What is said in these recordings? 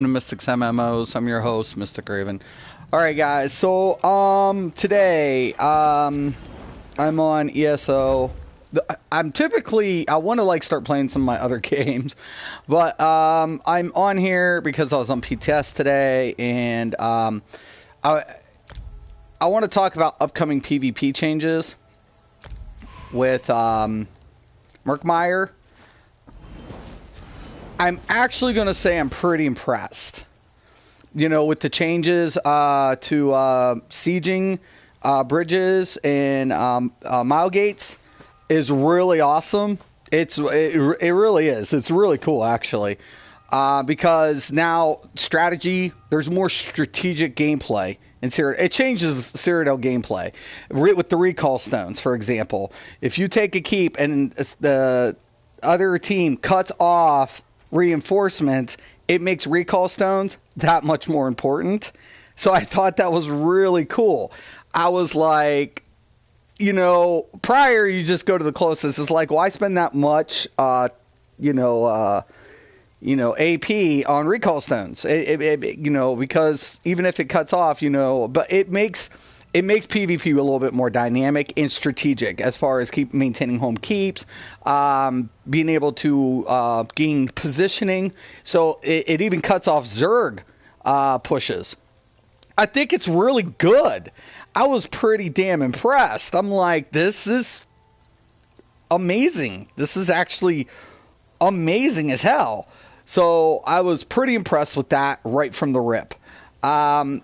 Mystics MMOs. I'm your host, Mysticraven. All right, guys. So, today, I'm on ESO. I'm typically I want to start playing some of my other games, but I'm on here because I was on PTS today, and I want to talk about upcoming PvP changes with Murkmire. I'm actually going to say I'm pretty impressed. You know, with the changes to sieging bridges and mile gates is really awesome. It really is. It's really cool, actually. Because now strategy, there's more strategic gameplay in Cyrodiil. It changes Cyrodiil gameplay. With the recall stones, for example. If you take a keep and the other team cuts off reinforcements, it makes recall stones that much more important. So I thought that was really cool. I was like, you know, prior you just go to the closest. It's like, why spend that much AP on recall stones? Because even if it cuts off, but it makes PvP a little bit more dynamic and strategic as far as keep maintaining home keeps, being able to gain positioning. So it even cuts off Zerg pushes. I think it's really good. I was pretty damn impressed. I'm like, this is amazing. This is actually amazing as hell. So I was pretty impressed with that right from the rip. Some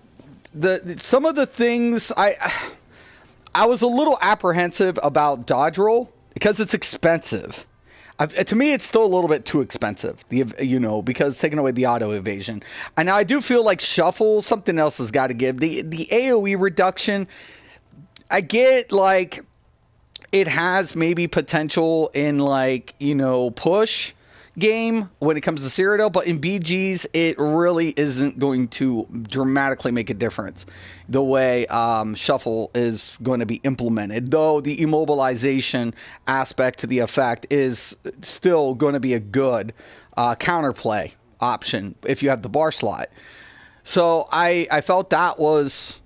of the things I was a little apprehensive about dodge roll because it's expensive. To me, it's still a little bit too expensive. Because taking away the auto evasion, and I do feel like shuffle, something else has got to give. The AOE reduction, I get it has maybe potential in push game when it comes to Cyrodiil, but in BGs it really isn't going to dramatically make a difference the way shuffle is going to be implemented, though the immobilization aspect to the effect is still going to be a good counterplay option if you have the bar slot. So I felt that was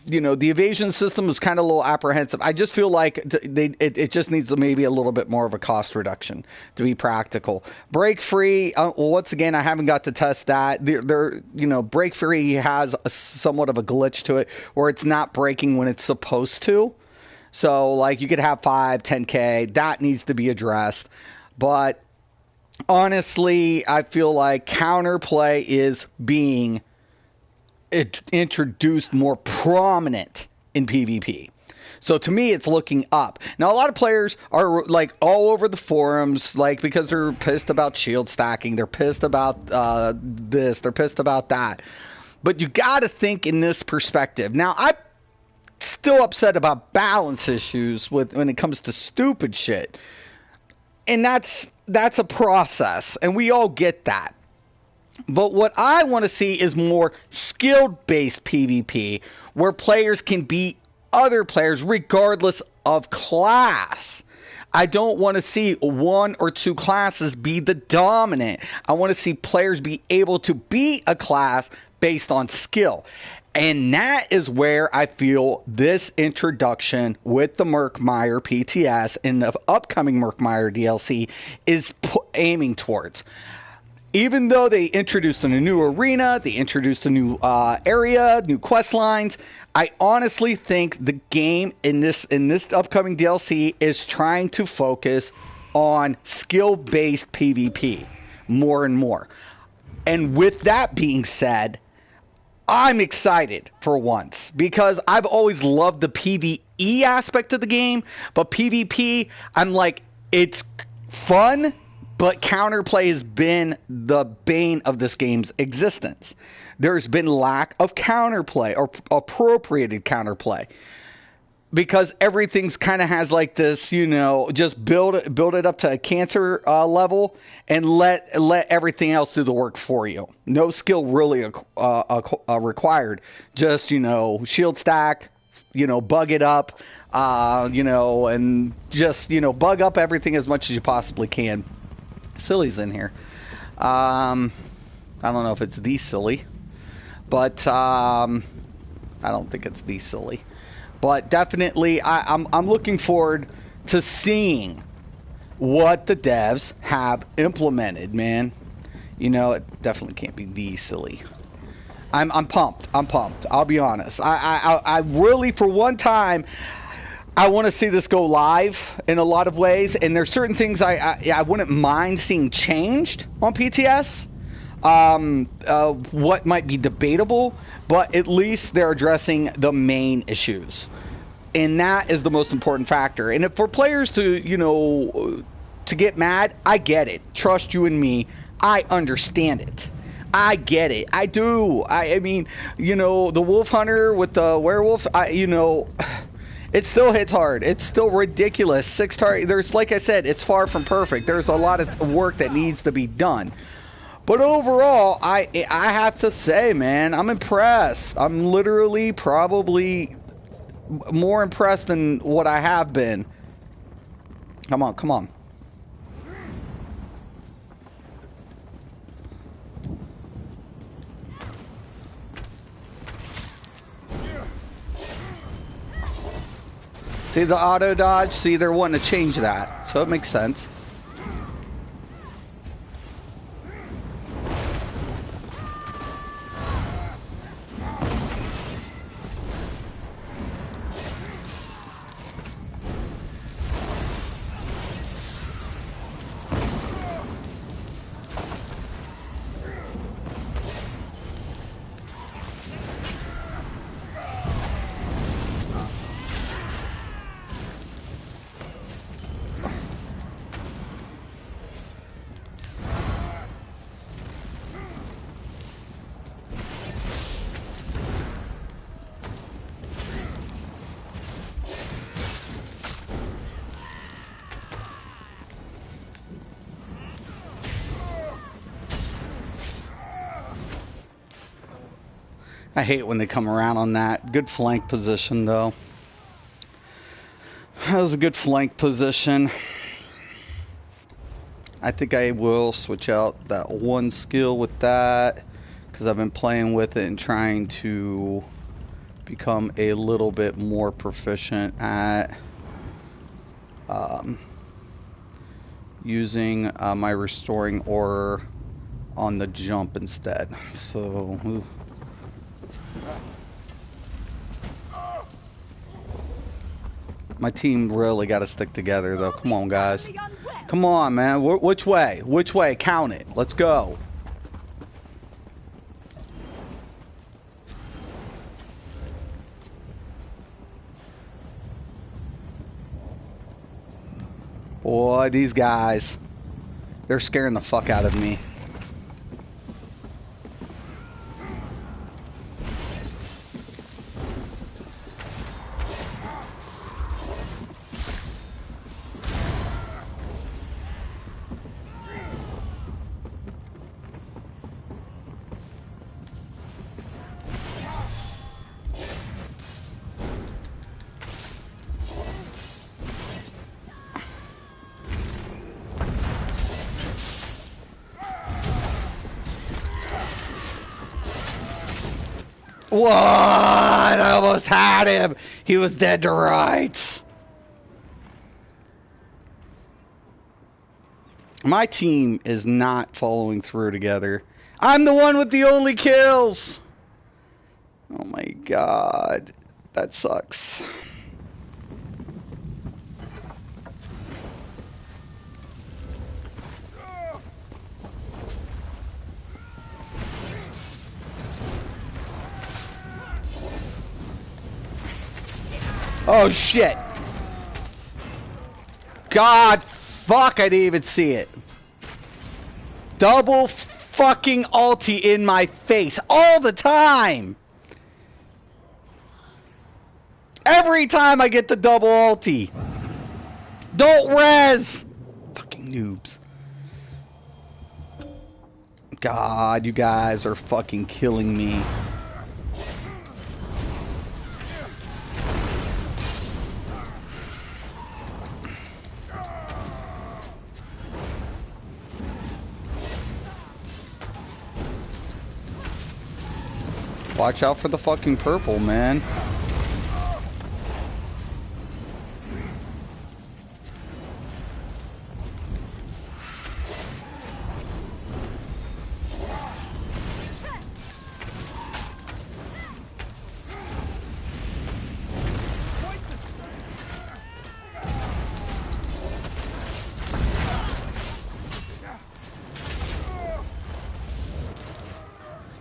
the evasion system was kind of a little apprehensive. I just feel like it just needs maybe a little bit more of a cost reduction to be practical. Break free, once again, I haven't got to test that. Break free has somewhat of a glitch to it where it's not breaking when it's supposed to. So you could have 5, 10K. That needs to be addressed. But honestly, I feel like counterplay is being introduced more prominent in PvP. So to me, it's looking up. Now, a lot of players are all over the forums, because they're pissed about shield stacking. They're pissed about this. They're pissed about that. But you got to think in this perspective. Now, I'm still upset about balance issues when it comes to stupid shit. And that's a process. And we all get that. But what I want to see is more skill-based PvP, where players can beat other players regardless of class. I don't want to see one or two classes be the dominant. I want to see players be able to beat a class based on skill. And that is where I feel this introduction with the Murkmire PTS and the upcoming Murkmire DLC is aiming towards. Even though they introduced a new arena, they introduced a new area, new quest lines, I honestly think the game in this upcoming DLC is trying to focus on skill-based PvP more and more. And with that being said, I'm excited for once because I've always loved the PvE aspect of the game, but PvP, I'm like, it's fun. But counterplay has been the bane of this game's existence. There's been lack of counterplay or appropriated counterplay because everything's kind of has this, just build it up to a cancer level and let everything else do the work for you. No skill really required. Just shield stack, bug it up, and just bug up everything as much as you possibly can. Silly's in here. I don't know if it's the silly, but I don't think it's the silly. But definitely, I'm looking forward to seeing what the devs have implemented, man. You know, it definitely can't be the silly. I'm pumped. I'm pumped. I'll be honest. I really, for one time, I want to see this go live in a lot of ways. And there's certain things I wouldn't mind seeing changed on PTS. What might be debatable, but at least they're addressing the main issues. And that is the most important factor. And if for players to, you know, to get mad, I get it. Trust you and me. I understand it. I get it. I do. I mean, you know, the wolf hunter with the werewolf, you know, it still hits hard. It's still ridiculous. 6 target. There's, like I said, it's far from perfect. There's a lot of work that needs to be done. But overall, I have to say, man, I'm impressed. I'm literally probably more impressed than what I have been. Come on, come on. See the auto dodge? See, they're wanting to change that, so it makes sense. I hate when they come around on that. Good flank position, though. That was a good flank position. I think I will switch out that one skill with that, because I've been playing with it and trying to become a little bit more proficient at using my restoring aura on the jump instead. So... my team really got to stick together, though. Come on, guys. Come on, man. Which way? Which way? Count it. Let's go. Boy, these guys. They're scaring the fuck out of me. What? I almost had him. He was dead to rights. My team is not following through together. I'm the one with the only kills. Oh my god. That sucks. Oh shit. God fuck, I didn't even see it. Double fucking ulti in my face all the time. Every time I get the double ulti. Don't res. Fucking noobs. God, you guys are fucking killing me. Watch out for the fucking purple, man.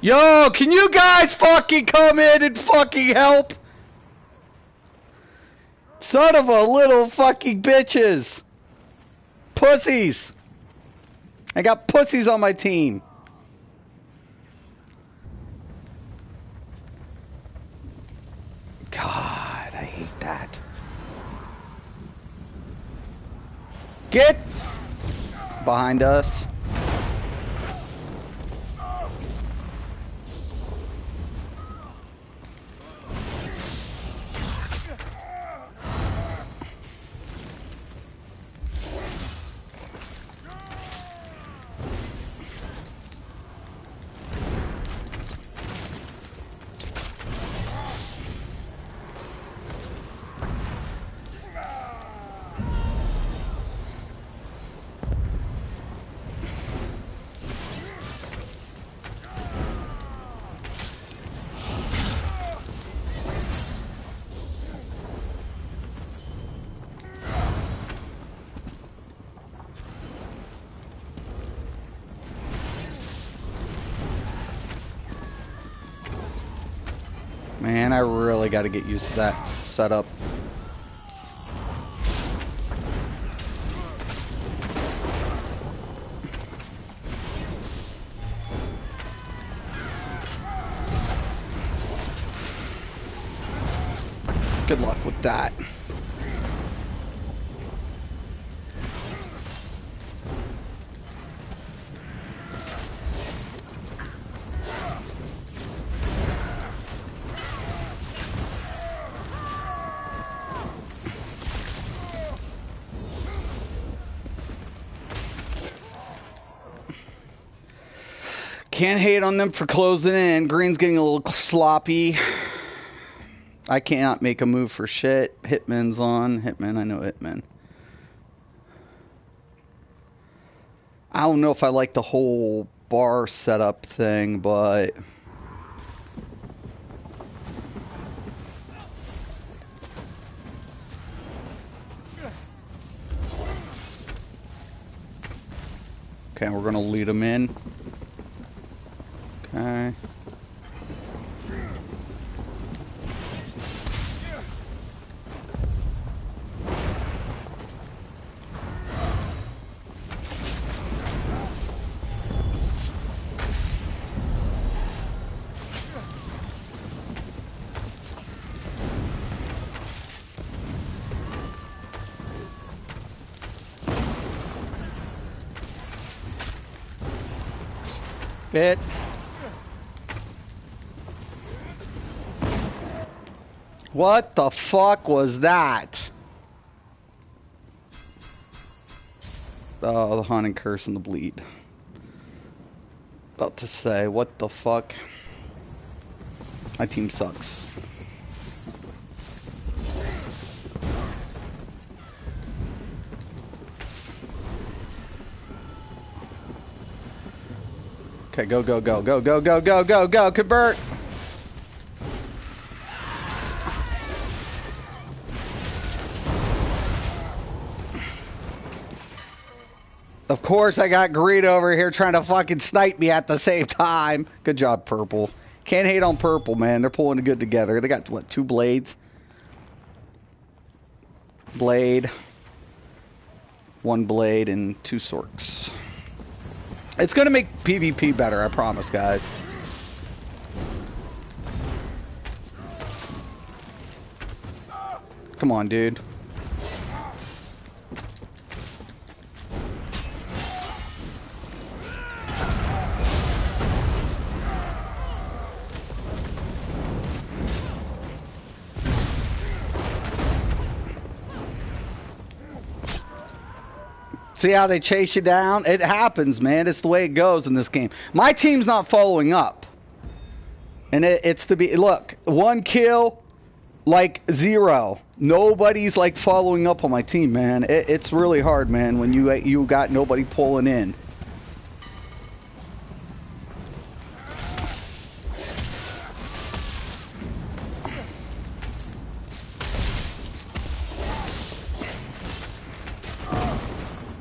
Yo, can you guys fucking come in and fucking help? Son of a little fucking bitches. Pussies. I got pussies on my team. God, I hate that. Get behind us. Man, I really got to get used to that setup. Good luck with that. Can't hate on them for closing in. Green's getting a little sloppy. I cannot make a move for shit. Hitman's on. Hitman, I know Hitman. I don't know if I like the whole bar setup thing, but... Okay, we're gonna lead them in. Okay. Bit. What the fuck was that? Oh, the haunting curse and the bleed. About to say, what the fuck? My team sucks. Okay, go, go, go, go, go, go, go, go, go, convert! Of course, I got Green over here trying to fucking snipe me at the same time. Good job, Purple. Can't hate on Purple, man. They're pulling good together. They got, what, 2 blades? Blade. 1 blade and 2 sorks. It's going to make PvP better, I promise, guys. Come on, dude. See how they chase you down? It happens, man. It's the way it goes in this game. My team's not following up. And it's to be, look, 1 kill, like 0. Nobody's like following up on my team, man. It's really hard, man, when you got nobody pulling in.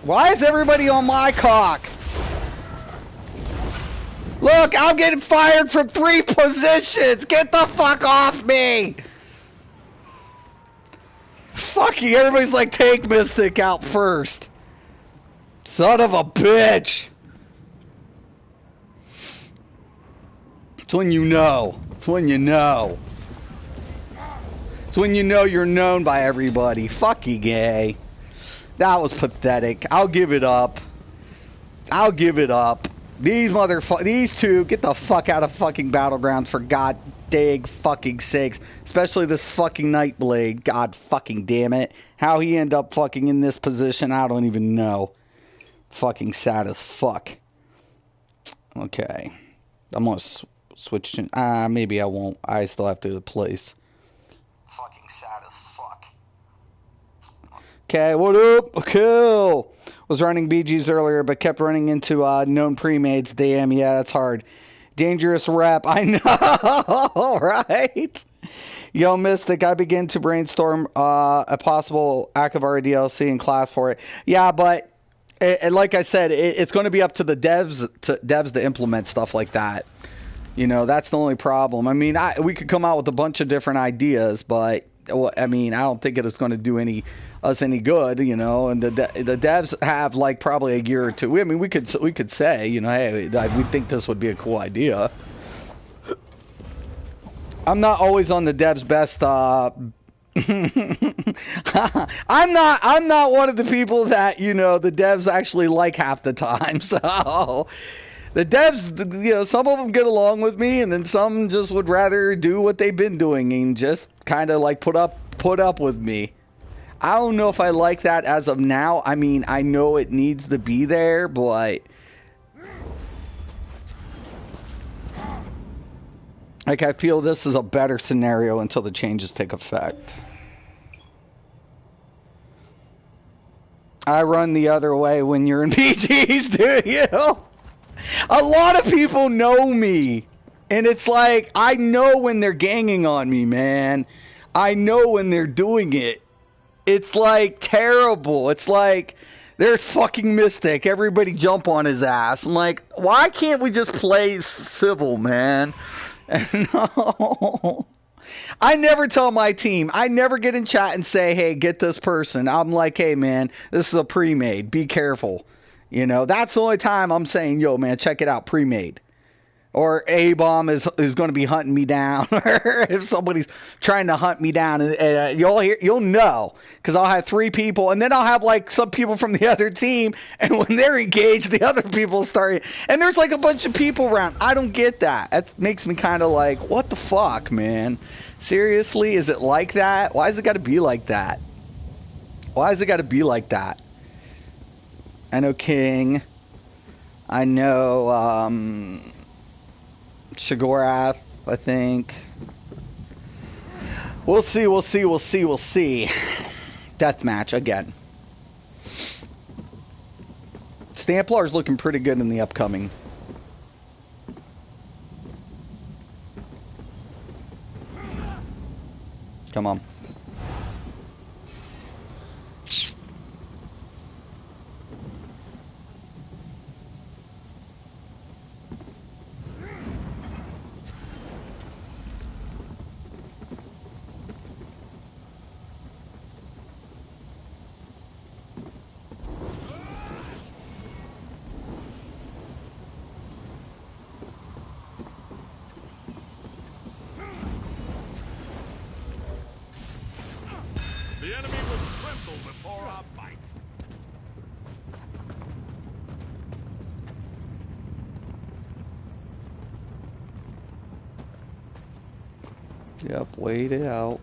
Why is everybody on my cock? Look, I'm getting fired from 3 positions. Get the fuck off me. Fucking everybody's like, take Mystic out first. Son of a bitch. It's when you know. It's when you know. It's when you know you're known by everybody. Fuck you, gay. That was pathetic. I'll give it up. I'll give it up. These two, get the fuck out of fucking Battlegrounds for god dang fucking sakes. Especially this fucking Nightblade. God fucking damn it. How he ended up fucking in this position, I don't even know. Fucking sad as fuck. Okay. I'm gonna switch to... maybe I won't. I still have to place. Fucking sad as fuck. Okay, what up? Cool. Was running BGs earlier, but kept running into known pre-mades. Damn, yeah, that's hard. Dangerous rep. I know, right? Yo, Mystic, I begin to brainstorm a possible Akavara DLC in class for it. Yeah, but like I said, it's going to be up to the devs to implement stuff like that. You know, that's the only problem. I mean, we could come out with a bunch of different ideas, but I mean, I don't think it's going to do us any good, you know. And the devs have like probably a year or two. I mean, we could say, you know, hey, we think this would be a cool idea. I'm not always on the devs' best. I'm not one of the people that, you know, the devs actually like half the time. So the devs, you know, some of them get along with me, and then some just would rather do what they've been doing and just kind of like put up with me. I don't know if I like that as of now. I mean, I know it needs to be there, but like, I feel this is a better scenario until the changes take effect. I run the other way when you're in PGs, do you? A lot of people know me, and it's like, I know when they're ganging on me, man. I know when they're doing it. It's like terrible. It's like, there's fucking Mystic. Everybody jump on his ass. I'm like, why can't we just play civil, man? No. I never tell my team. I never get in chat and say, hey, get this person. I'm like, hey, man, this is a pre-made. Be careful. You know, that's the only time I'm saying, yo, man, check it out, pre-made. Or A-bomb is going to be hunting me down. Or if somebody's trying to hunt me down, you'll know. Because I'll have 3 people, and then I'll have like some people from the other team, and when they're engaged, the other people start. And there's like a bunch of people around. I don't get that. That makes me kind of like, what the fuck, man? Seriously? Is it like that? Why has it got to be like that? Why has it got to be like that? I know King. I know, Shagorath, I think. We'll see. Deathmatch again. Stamplar's looking pretty good in the upcoming. Come on. The enemy will tremble before our bite. Yep, wait it out.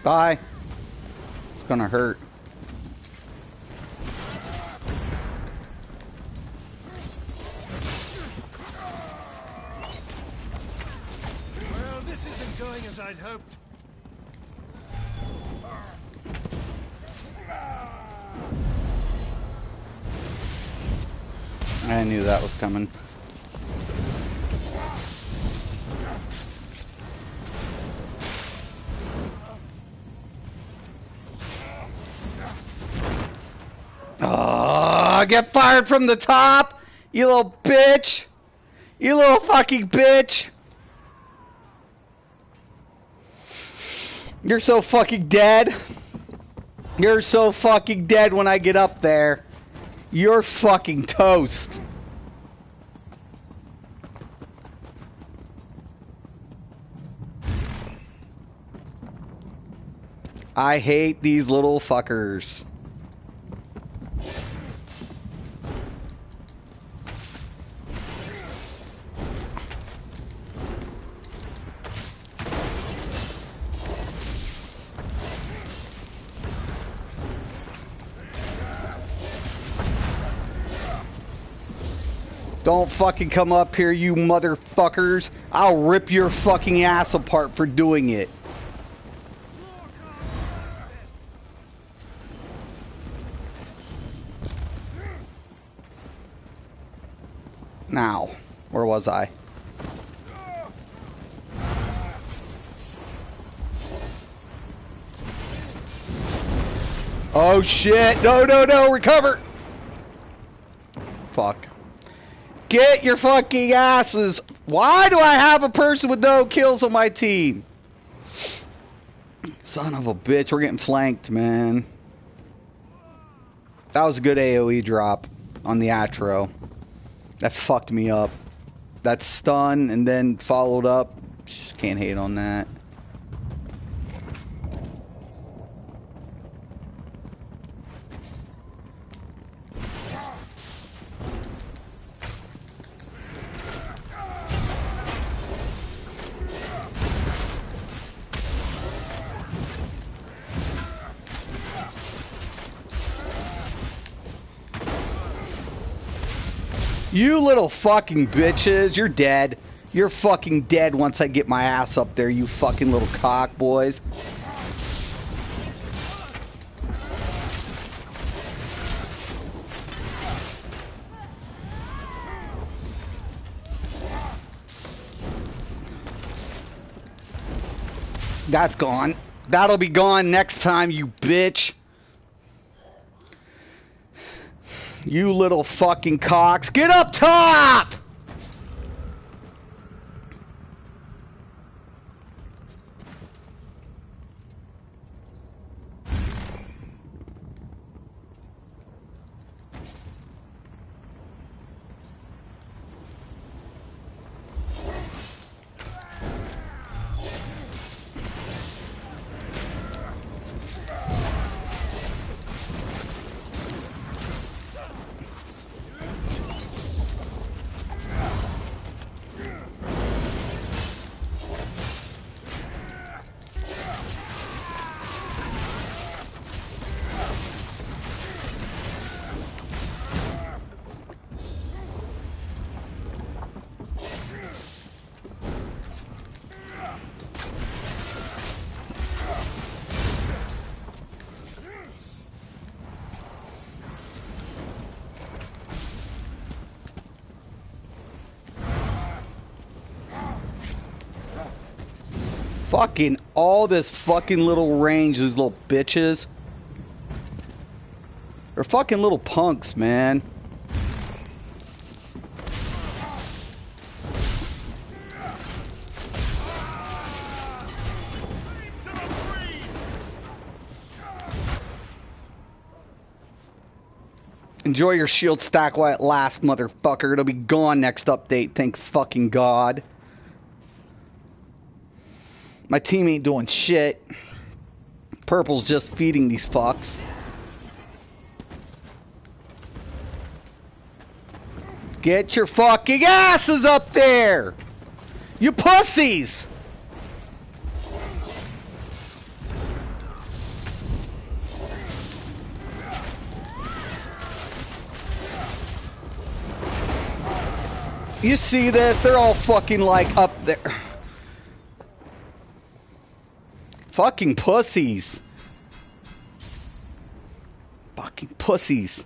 Bye. It's gonna hurt. Well, this isn't going as I'd hoped. I knew that was coming. Oh, get fired from the top, you little bitch. You little fucking bitch. You're so fucking dead. You're so fucking dead when I get up there. You're fucking toast. I hate these little fuckers. Don't fucking come up here, you motherfuckers. I'll rip your fucking ass apart for doing it. Now, where was I? Oh shit! No, no, no! Recover! Fuck. Get your fucking asses! Why do I have a person with no kills on my team? Son of a bitch, we're getting flanked, man. That was a good AoE drop on the Atro. That fucked me up. That stun and then followed up. Just can't hate on that. You little fucking bitches, you're dead. You're fucking dead once I get my ass up there, you fucking little cock boys. That's gone. That'll be gone next time, you bitch. You little fucking cocks. Get up top! Fucking all this fucking little range, these little bitches. They're fucking little punks, man. Enjoy your shield stack while it lasts, motherfucker. It'll be gone next update, thank fucking God. My team ain't doing shit. Purple's just feeding these fucks. Get your fucking asses up there! You pussies! You see this? They're all fucking like up there. Fucking pussies. Fucking pussies.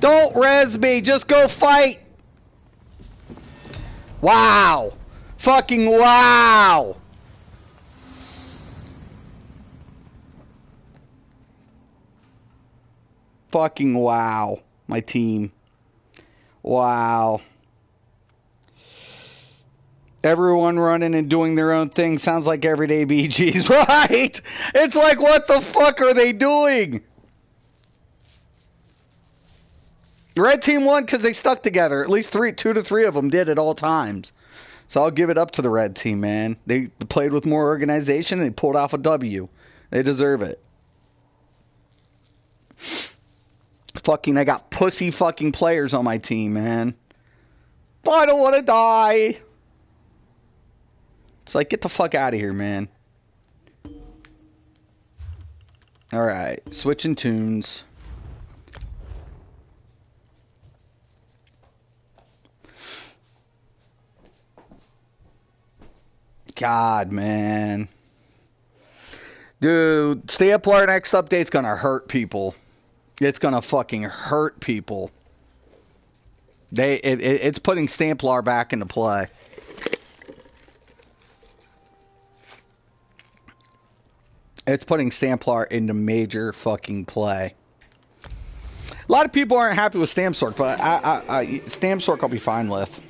Don't res me. Just go fight. Wow. Fucking wow. Fucking wow. My team. Wow. Everyone running and doing their own thing. Sounds like everyday BGs, right? It's like, what the fuck are they doing? Red team won because they stuck together. At least 2 to 3 of them did at all times. So I'll give it up to the red team, man. They played with more organization and they pulled off a W. They deserve it. Fucking, I got pussy fucking players on my team, man. I don't want to die. It's like, get the fuck out of here, man. Alright, switching tunes. God, man. Dude, Stamplar next update's gonna hurt people. It's gonna fucking hurt people. It's putting Stamplar back into play. It's putting Stamplar into major fucking play. A lot of people aren't happy with Stampsork, but Stampsork I'll be fine with.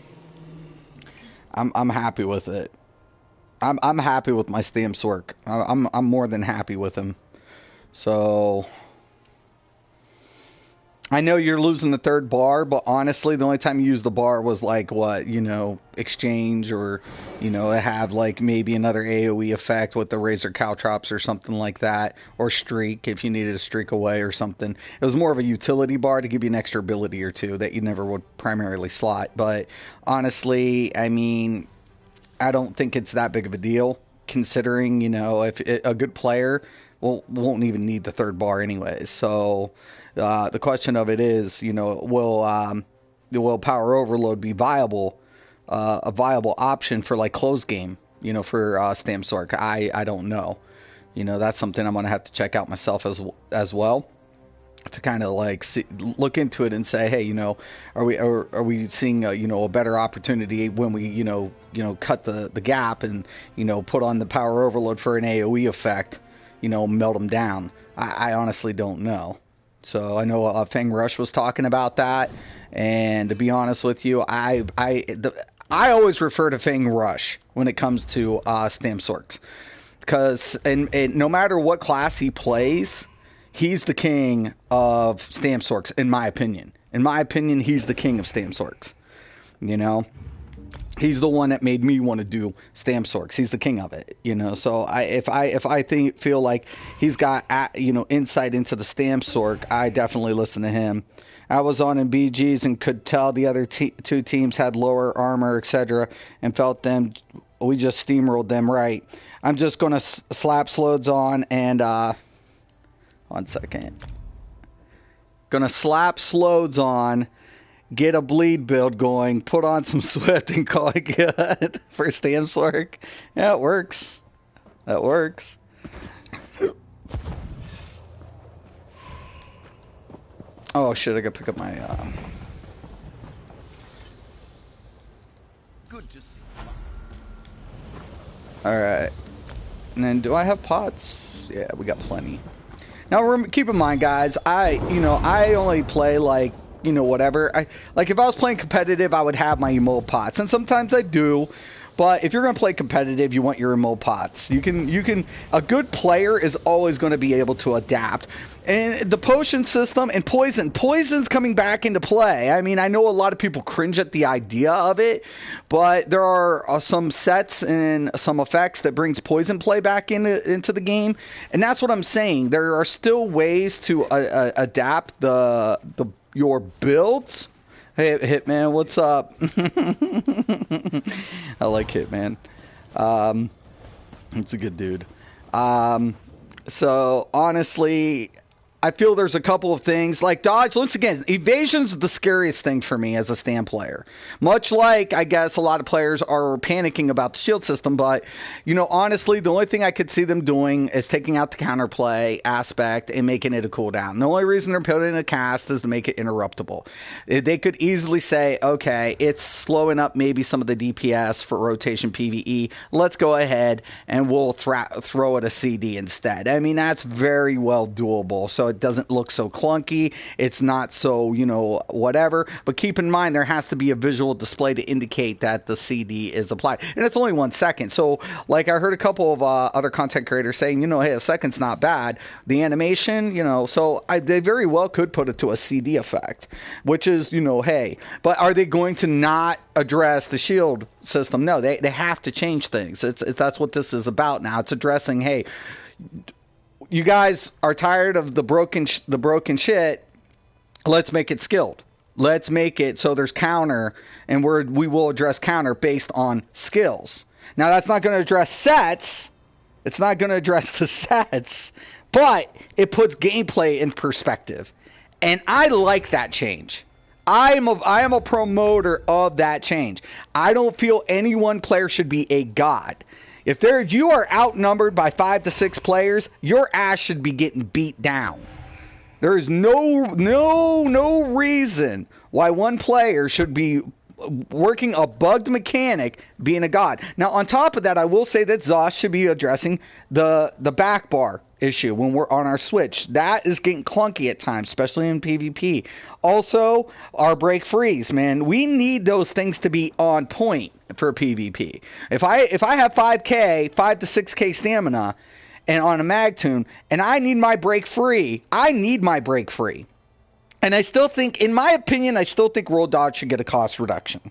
I'm happy with it. I'm happy with my Stampsork. I'm more than happy with him. So I know you're losing the third bar, but honestly, the only time you used the bar was like what, exchange, or to have like maybe another AoE effect with the Razor Caltrops or something like that, or streak if you needed to streak away or something. It was more of a utility bar to give you an extra ability or two that you never would primarily slot. But honestly, I mean, I don't think it's that big of a deal, considering if a good player won't even need the third bar anyways. So the question of it is, will Power Overload be viable, a viable option for like close game, for Stampsork? I don't know. That's something I'm gonna have to check out myself as well, to kind of like look into it and say, hey, are we seeing a better opportunity when we cut the gap and put on the Power Overload for an AoE effect, melt them down. I honestly don't know. So I know Fang Rush was talking about that, and to be honest with you, I always refer to Fang Rush when it comes to Stampsorks, because and no matter what class he plays, he's the king of Stampsorks, in my opinion. In my opinion, he's the king of Stampsorks. He's the one that made me want to do Stampsorks. He's the king of it, So if I feel like he's got insight into the Stampsork, I definitely listen to him. I was on in BGs and could tell the other two teams had lower armor, etc., and felt them. We just steamrolled them. Right. I'm just gonna slap Slodes on and 1 second. Gonna slap Slodes on. Get a bleed build going, put on some Swift, and call it good for Stampsork. Yeah, it works. That works. Oh shit, I gotta pick up my Good to see. Alright. And then do I have pots? Yeah, we got plenty. Now keep in mind, guys, I only play like whatever. Like if I was playing competitive, I would have my emote pots, and sometimes I do. But if you're going to play competitive, you want your emote pots. You can. A good player is always going to be able to adapt. And the potion system and poison's coming back into play. I mean, I know a lot of people cringe at the idea of it, but there are some sets and some effects that brings poison play back into the game, and that's what I'm saying. There are still ways to adapt your builds. Hey, Hitman, what's up? I like Hitman. He's a good dude. So honestly, I feel there's a couple of things like dodge. Once again, evasion's the scariest thing for me as a stand player. Much like I guess a lot of players are panicking about the shield system, but honestly, the only thing I could see them doing is taking out the counterplay aspect and making it a cooldown. The only reason they're putting in a cast is to make it interruptible. They could easily say, okay, it's slowing up maybe some of the DPS for rotation PvE. Let's go ahead and we'll throw it a CD instead. I mean, that's very well doable. So it doesn't look so clunky. It's not so, whatever. But keep in mind, there has to be a visual display to indicate that the CD is applied. And it's only 1 second. So, like, I heard a couple of other content creators saying, hey, a second's not bad. The animation, so they very well could put it to a CD effect, which is, hey. But are they going to not address the shield system? No, they have to change things. That's what this is about now. It's addressing, hey, you guys are tired of the broken shit. Let's make it skilled. Let's make it so there's counter, and we will address counter based on skills. Now, that's not going to address sets. It's not going to address the sets, but it puts gameplay in perspective. And I like that change. I am a promoter of that change. I don't feel any one player should be a god. If you are outnumbered by 5 to 6 players, your ass should be getting beat down. There is no reason why one player should be working a bugged mechanic being a god. Now, on top of that, I will say that Zoss should be addressing the back bar issue when we're on our switch. That is getting clunky at times, especially in PvP. Also, our break freeze, man. We need those things to be on point for PvP. If I have 5 to 6k stamina and on a mag tune, and I need my break free, And I still think, in my opinion, roll dodge should get a cost reduction.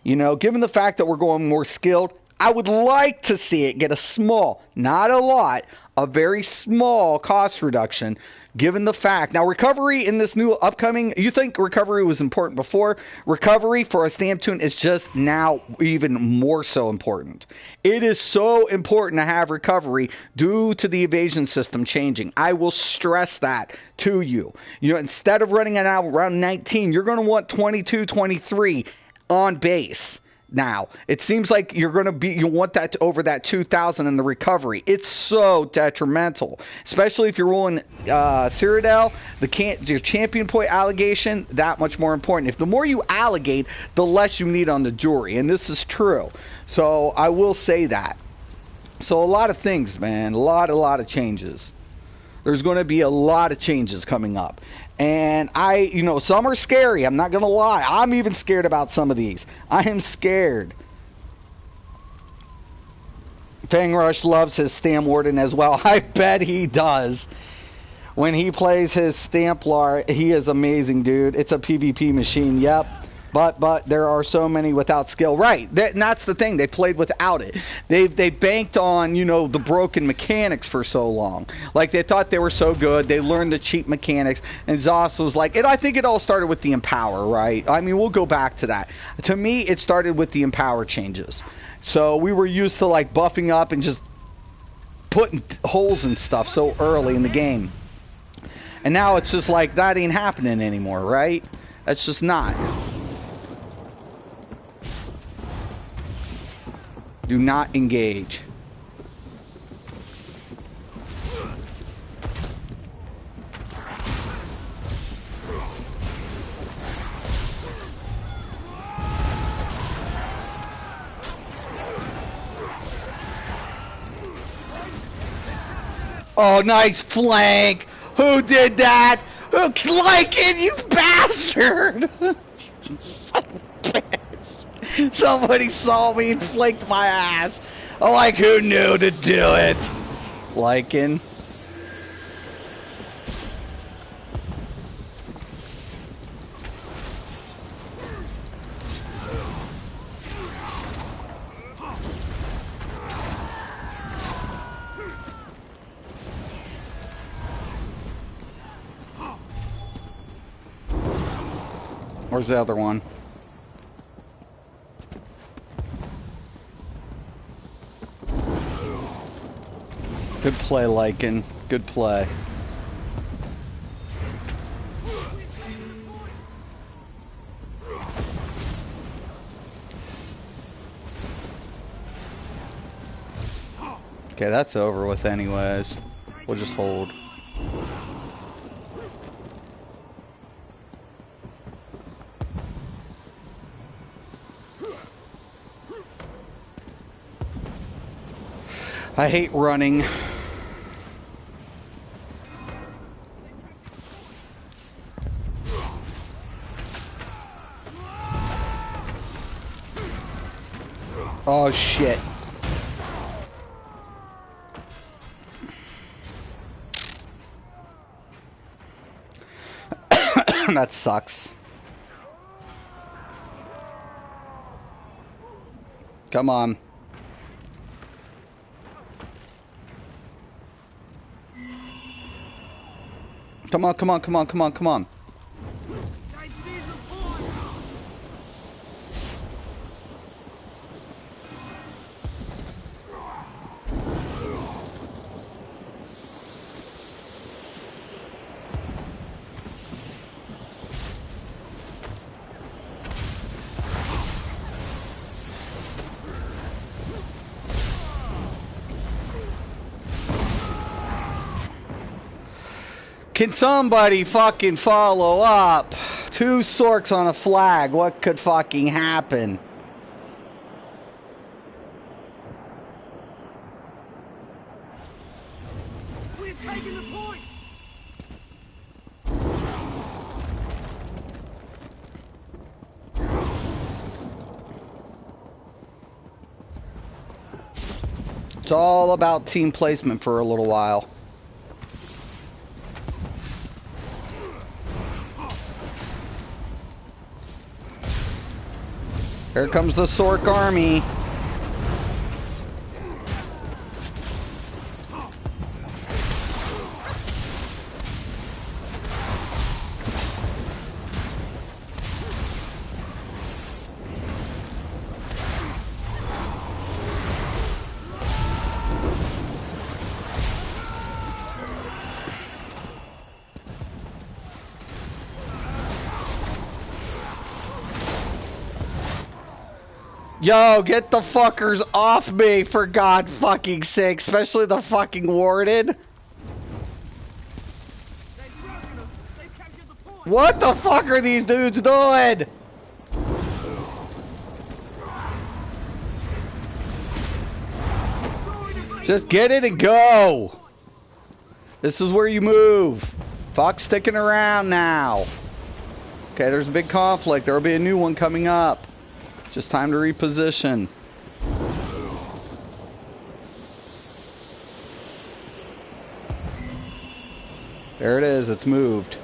Given the fact that we're going more skilled, I would like to see it get a small, not a lot, a very small cost reduction, given the fact. Now, recovery in this new upcoming, you think recovery was important before? Recovery for a stamp tune is just now even more so important. It is so important to have recovery due to the evasion system changing. I will stress that to you. Instead of running it out around 19, you're going to want 22, 23 on base. Now, it seems like you want that to over that 2,000 in the recovery. It's so detrimental, especially if you're rolling Cyrodiil, your champion point allegation, that much more important. If the more you allegate, the less you need on the jury, and this is true. So I will say that. So a lot of things, man, a lot of changes. There's going to be a lot of changes coming up. And some are scary. I'm not going to lie. I'm even scared about some of these. I am scared. Fangrush loves his Stam Warden as well. I bet he does. When he plays his Stamplar, he is amazing, dude. It's a PvP machine. Yep. But there are so many without skill. Right. And that's the thing. They played without it. They banked on, the broken mechanics for so long. Like, they thought they were so good. They learned the cheap mechanics. And Zoss was like, I think it all started with the Empower, right? I mean, we'll go back to that. To me, it started with the Empower changes. So we were used to, like, buffing up and just putting holes in stuff so early in the game. And now it's just like, that ain't happening anymore, right? That's just not. Do not engage. Oh, nice flank. Who did that? Lycan, you bastard! Son of a bitch. Somebody saw me and flicked my ass. I'm like, who knew to do it? Lycan. Where's the other one? Good play, Lycan. Good play. Okay, that's over with anyways. We'll just hold. I hate running. Oh shit. That sucks. Come on. Come on, come on, come on, come on, come on. Can somebody fucking follow up? 2 Sorks on a flag. What could fucking happen? We've taken the point. It's all about team placement for a little while. Here comes the Sork army. Yo, get the fuckers off me, for God fucking sake, especially the fucking warden. What the fuck are these dudes doing? Just get it and go. This is where you move. Fuck sticking around now. Okay, there's a big conflict. There'll be a new one coming up. Just time to reposition. There it is. It's moved.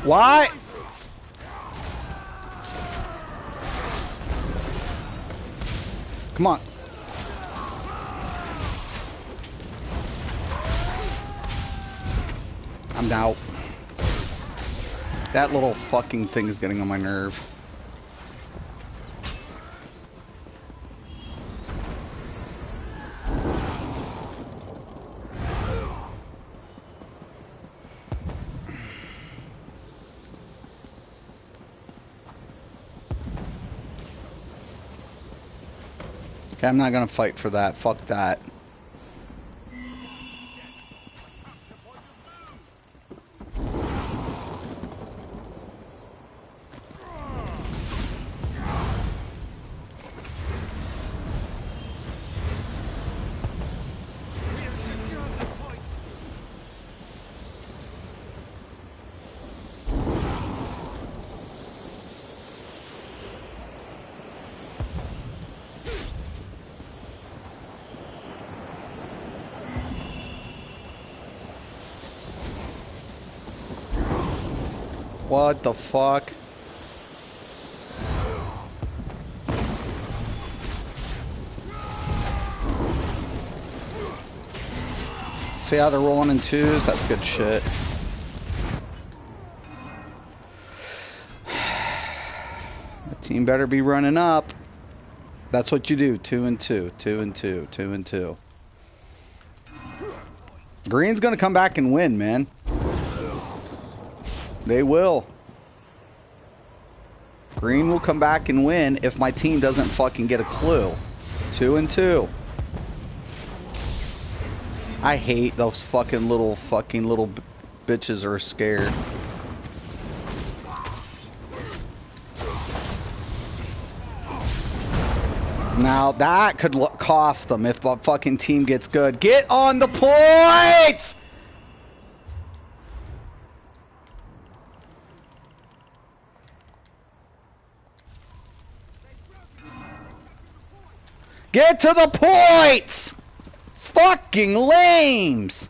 Why? Come on. I'm out. That little fucking thing is getting on my nerve. Okay, I'm not gonna fight for that. Fuck that. What the fuck? See how they're rolling in twos? That's good shit. The team better be running up. That's what you do. 2 and 2. 2 and 2. 2 and 2. Green's gonna come back and win, man. They will. Green will come back and win if my team doesn't fucking get a clue. 2 and 2. I hate those fucking little bitches are scared. Now that could cost them if the fucking team gets good. Get on the points! Get to the points! Fucking lames!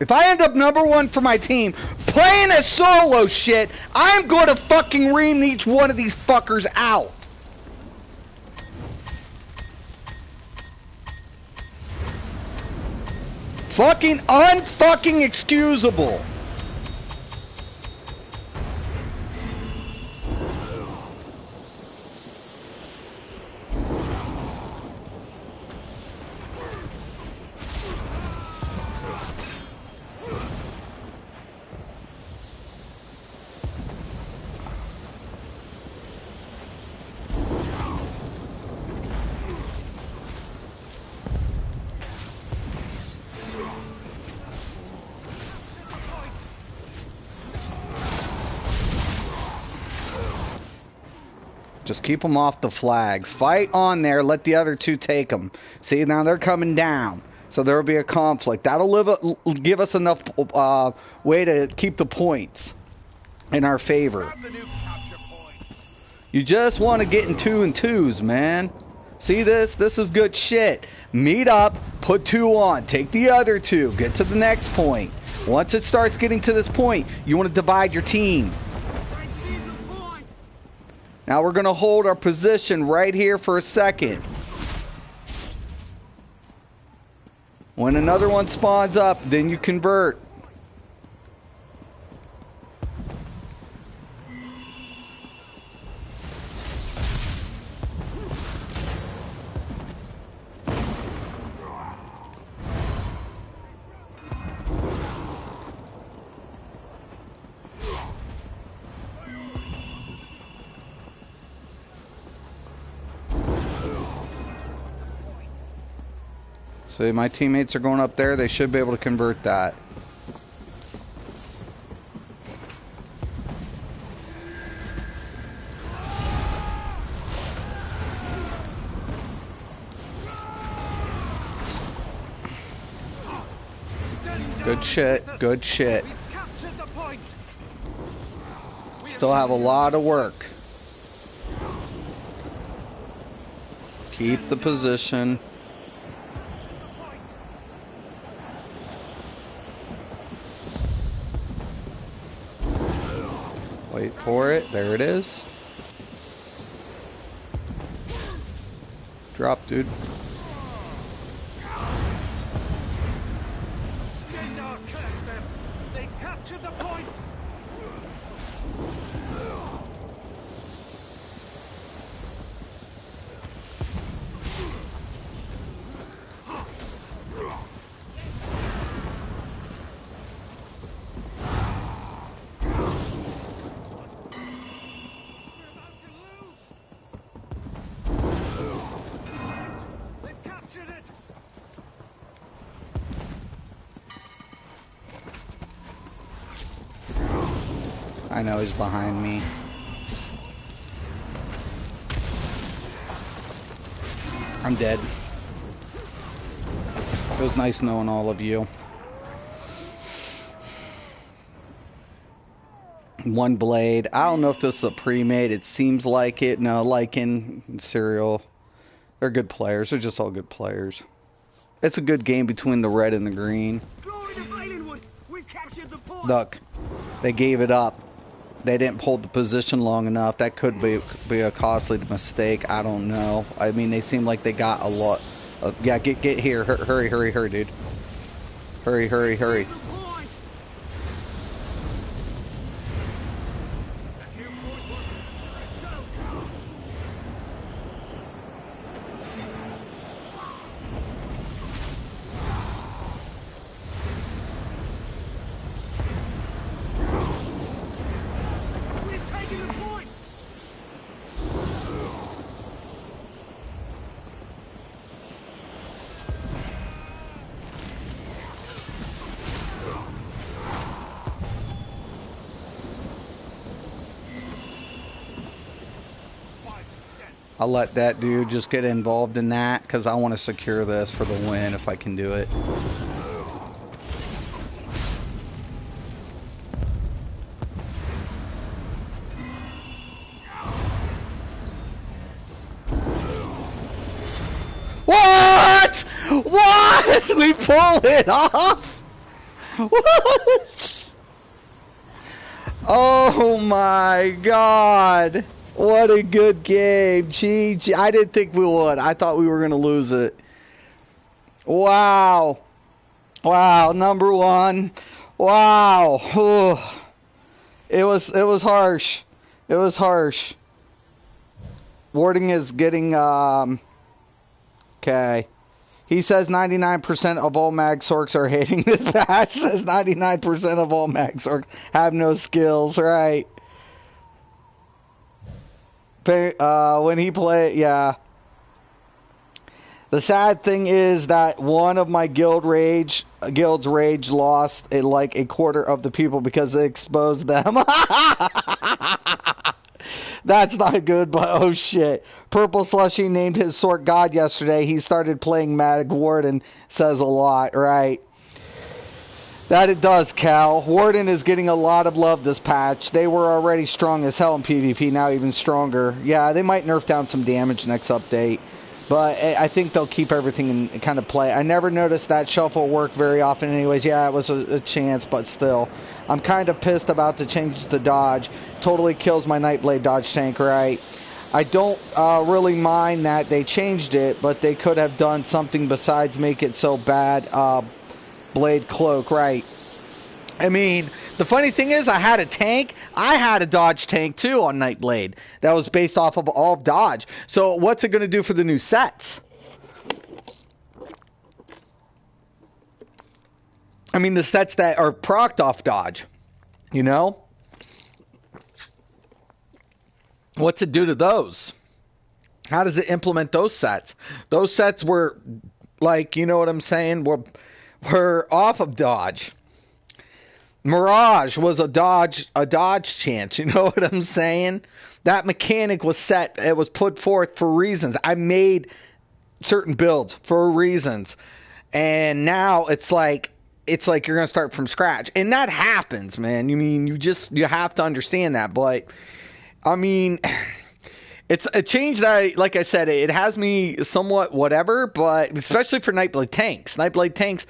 If I end up #1 for my team, playing a solo shit, I'm going to fucking ream each one of these fuckers out. Fucking unfucking excusable. Just keep them off the flags. Fight on there. Let the other two take them. See, now they're coming down. So there will be a conflict. That'll give us enough way to keep the points in our favor. You just want to get in 2 and 2s, man. See this? This is good shit. Meet up. Put 2 on. Take the other 2. Get to the next point. Once it starts getting to this point, you want to divide your team. Now we're going to hold our position right here for a second. When another one spawns up, then you convert. So my teammates are going up there. They should be able to convert that. Good shit. Good shit. Still have a lot of work. Keep the position. Wait for it. There it is. Drop, dude. They captured the point. I know he's behind me. I'm dead. It was nice knowing all of you. One blade. I don't know if this is a pre-made. It seems like it. No, like in cereal. They're good players. They're just all good players. It's a good game between the red and the green. Glory to Valenwood! We've captured the point! Look, they gave it up. They didn't hold the position long enough. That could be a costly mistake. I don't know. I mean, they seem like they got a lot. Yeah, get here. Hurry, dude. Hurry. I'll let that dude just get involved in that because I want to secure this for the win if I can do it. What? What? We pull it off? What? Oh my God. What a good game. GG. I didn't think we would. I thought we were going to lose it. Wow. Wow. Number one. Wow. Whew. It was harsh. It was harsh. Warding is getting, okay. He says 99% of all mag sorks are hating this patch. Says 99% of all mag sorks have no skills, right? When he played, yeah. The sad thing is that one of my guild's rage lost like a quarter of the people because they exposed them. That's not good, but oh shit. Purple Slushy named his sort God yesterday. He started playing Mag Warden. Says a lot, right? That it does, Cal. Warden is getting a lot of love this patch. They were already strong as hell in PvP, now even stronger. Yeah, they might nerf down some damage next update. But I think they'll keep everything in kind of play. I never noticed that shuffle worked very often anyways. Yeah, it was a chance, but still. I'm kind of pissed about the changes to dodge. Totally kills my Nightblade dodge tank, right? I don't really mind that they changed it, but they could have done something besides make it so bad. Blade cloak, right? I mean, the funny thing is I had a tank. I had a dodge tank too on Nightblade. That was based off of all of dodge. So what's it going to do for the new sets? I mean, the sets that are procced off dodge, you know? What's it do to those? How does it implement those sets? Those sets were, like, you know what I'm saying? Were off of dodge. Mirage was a dodge chance. You know what I'm saying? That mechanic was set. It was put forth for reasons. I made certain builds for reasons, and now it's like you're gonna start from scratch, and that happens, man. You mean you have to understand that, but I mean. It's a change that, like I said, it has me somewhat whatever, but especially for Nightblade tanks. Nightblade tanks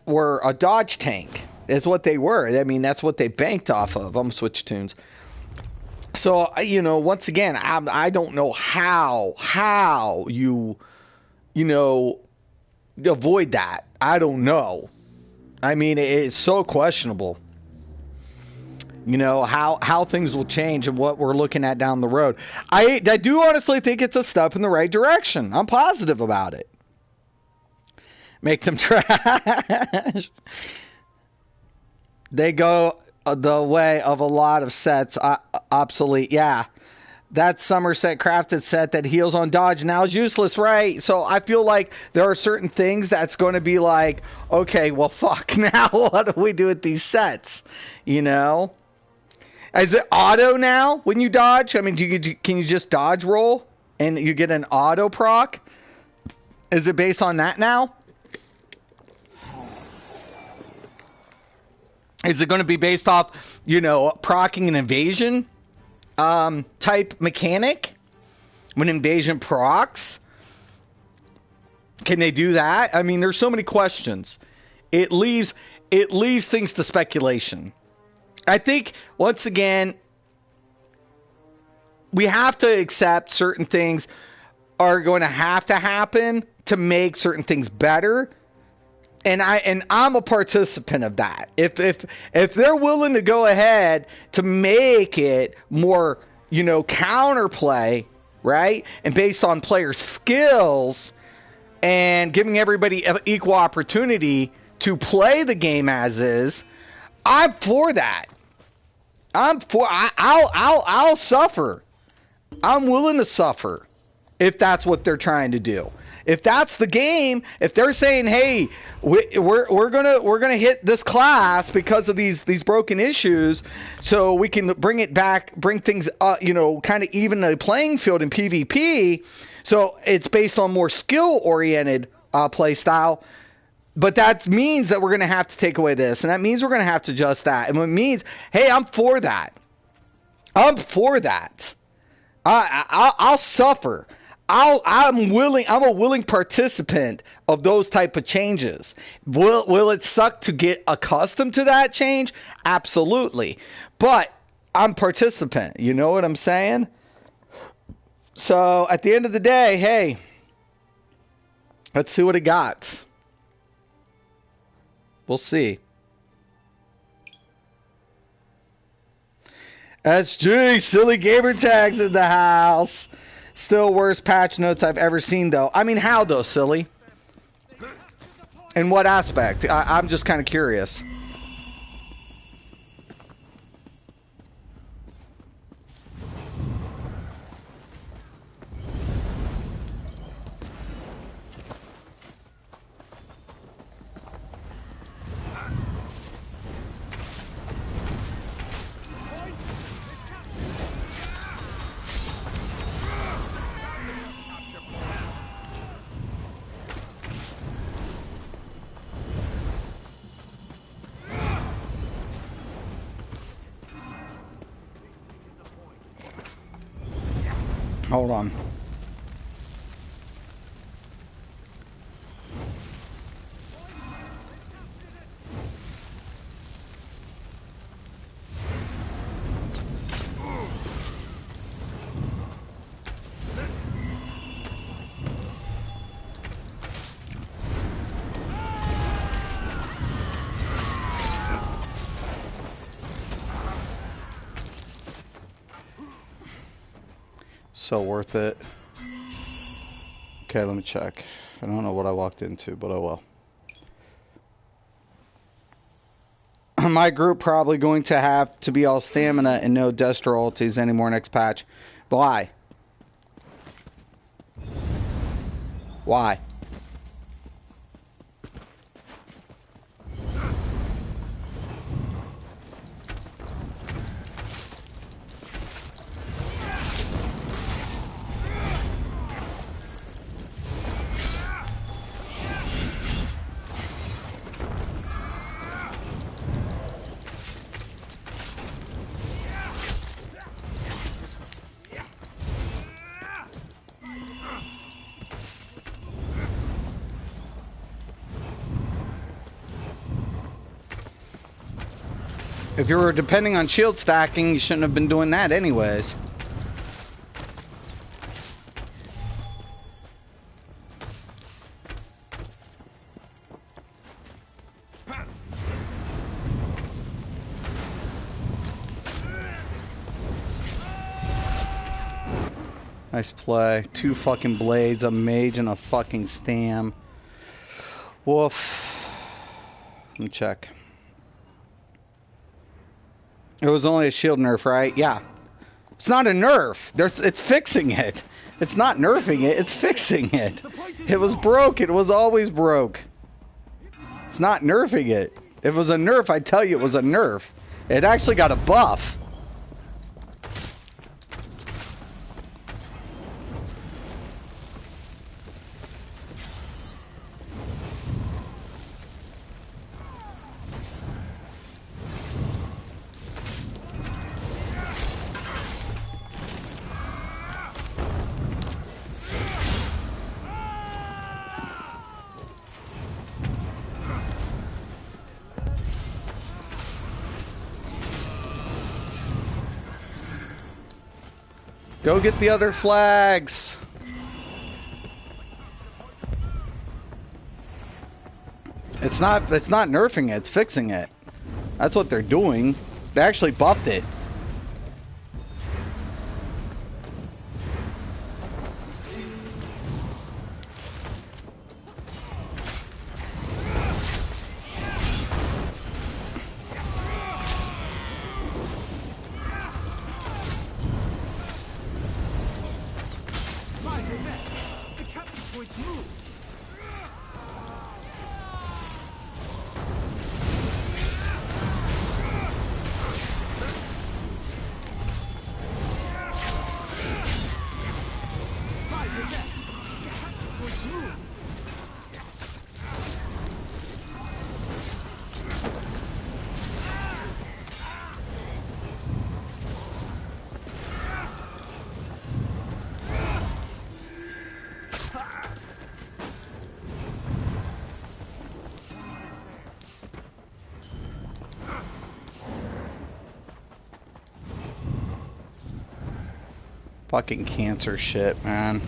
were a dodge tank, is what they were. I mean, that's what they banked off of. I'm switch tunes. So, you know, once again, I don't know how you avoid that. I don't know. I mean, it's so questionable. You know, how things will change and what we're looking at down the road. I do honestly think it's a step in the right direction. I'm positive about it. Make them trash. They go the way of a lot of sets obsolete. Yeah. That Somerset crafted set that heals on dodge now is useless, right? So I feel like there are certain things that's going to be like, okay, well, fuck, now what do we do with these sets? You know? Is it auto now when you dodge? I mean, can you just dodge roll and you get an auto proc? Is it based on that now? Is it going to be based off, you know, proccing an invasion type mechanic? When invasion procs? Can they do that? I mean, there's so many questions. It leaves things to speculation. I think, once again, we have to accept certain things are going to happen to make certain things better. And I'm a participant of that. If they're willing to go ahead to make it more, counterplay, right? And based on player skills and giving everybody equal opportunity to play the game as is, I'm for that. I'll suffer. I'm willing to suffer if that's what they're trying to do. If that's the game, if they're saying, "Hey, we're gonna hit this class because of these broken issues, so we can bring it back, bring things kind of even a playing field in PvP." So it's based on more skill oriented play style. But that means that we're going to have to take away this, and that means we're going to have to adjust that, and it means, hey, I'm for that. I'm for that. I'll suffer. I'm willing. I'm a willing participant of those type of changes. Will it suck to get accustomed to that change? Absolutely. But I'm participant. You know what I'm saying? So at the end of the day, hey, let's see what it got. We'll see. SG, silly gamer tags in the house. Still worst patch notes I've ever seen, though. I mean, how, though, silly? In what aspect? I'm just kind of curious. Hold on. So worth it. Okay, let me check. I don't know what I walked into, but oh well. My group probably going to have to be all stamina and no Destro ultis anymore next patch. Why? Why? If you were depending on shield stacking, you shouldn't have been doing that anyways. Nice play. 2 fucking blades, a mage, and a fucking stam. Woof. Let me check. It was only a shield nerf, right? Yeah. It's not a nerf. It's fixing it. It's not nerfing it. It's fixing it. It was broke. It was always broke. It's not nerfing it. If it was a nerf, I'd tell you it was a nerf. It actually got a buff. Go get the other flags. It's not nerfing it, it's fixing it. That's what they're doing. They actually buffed it. Fucking cancer shit, man.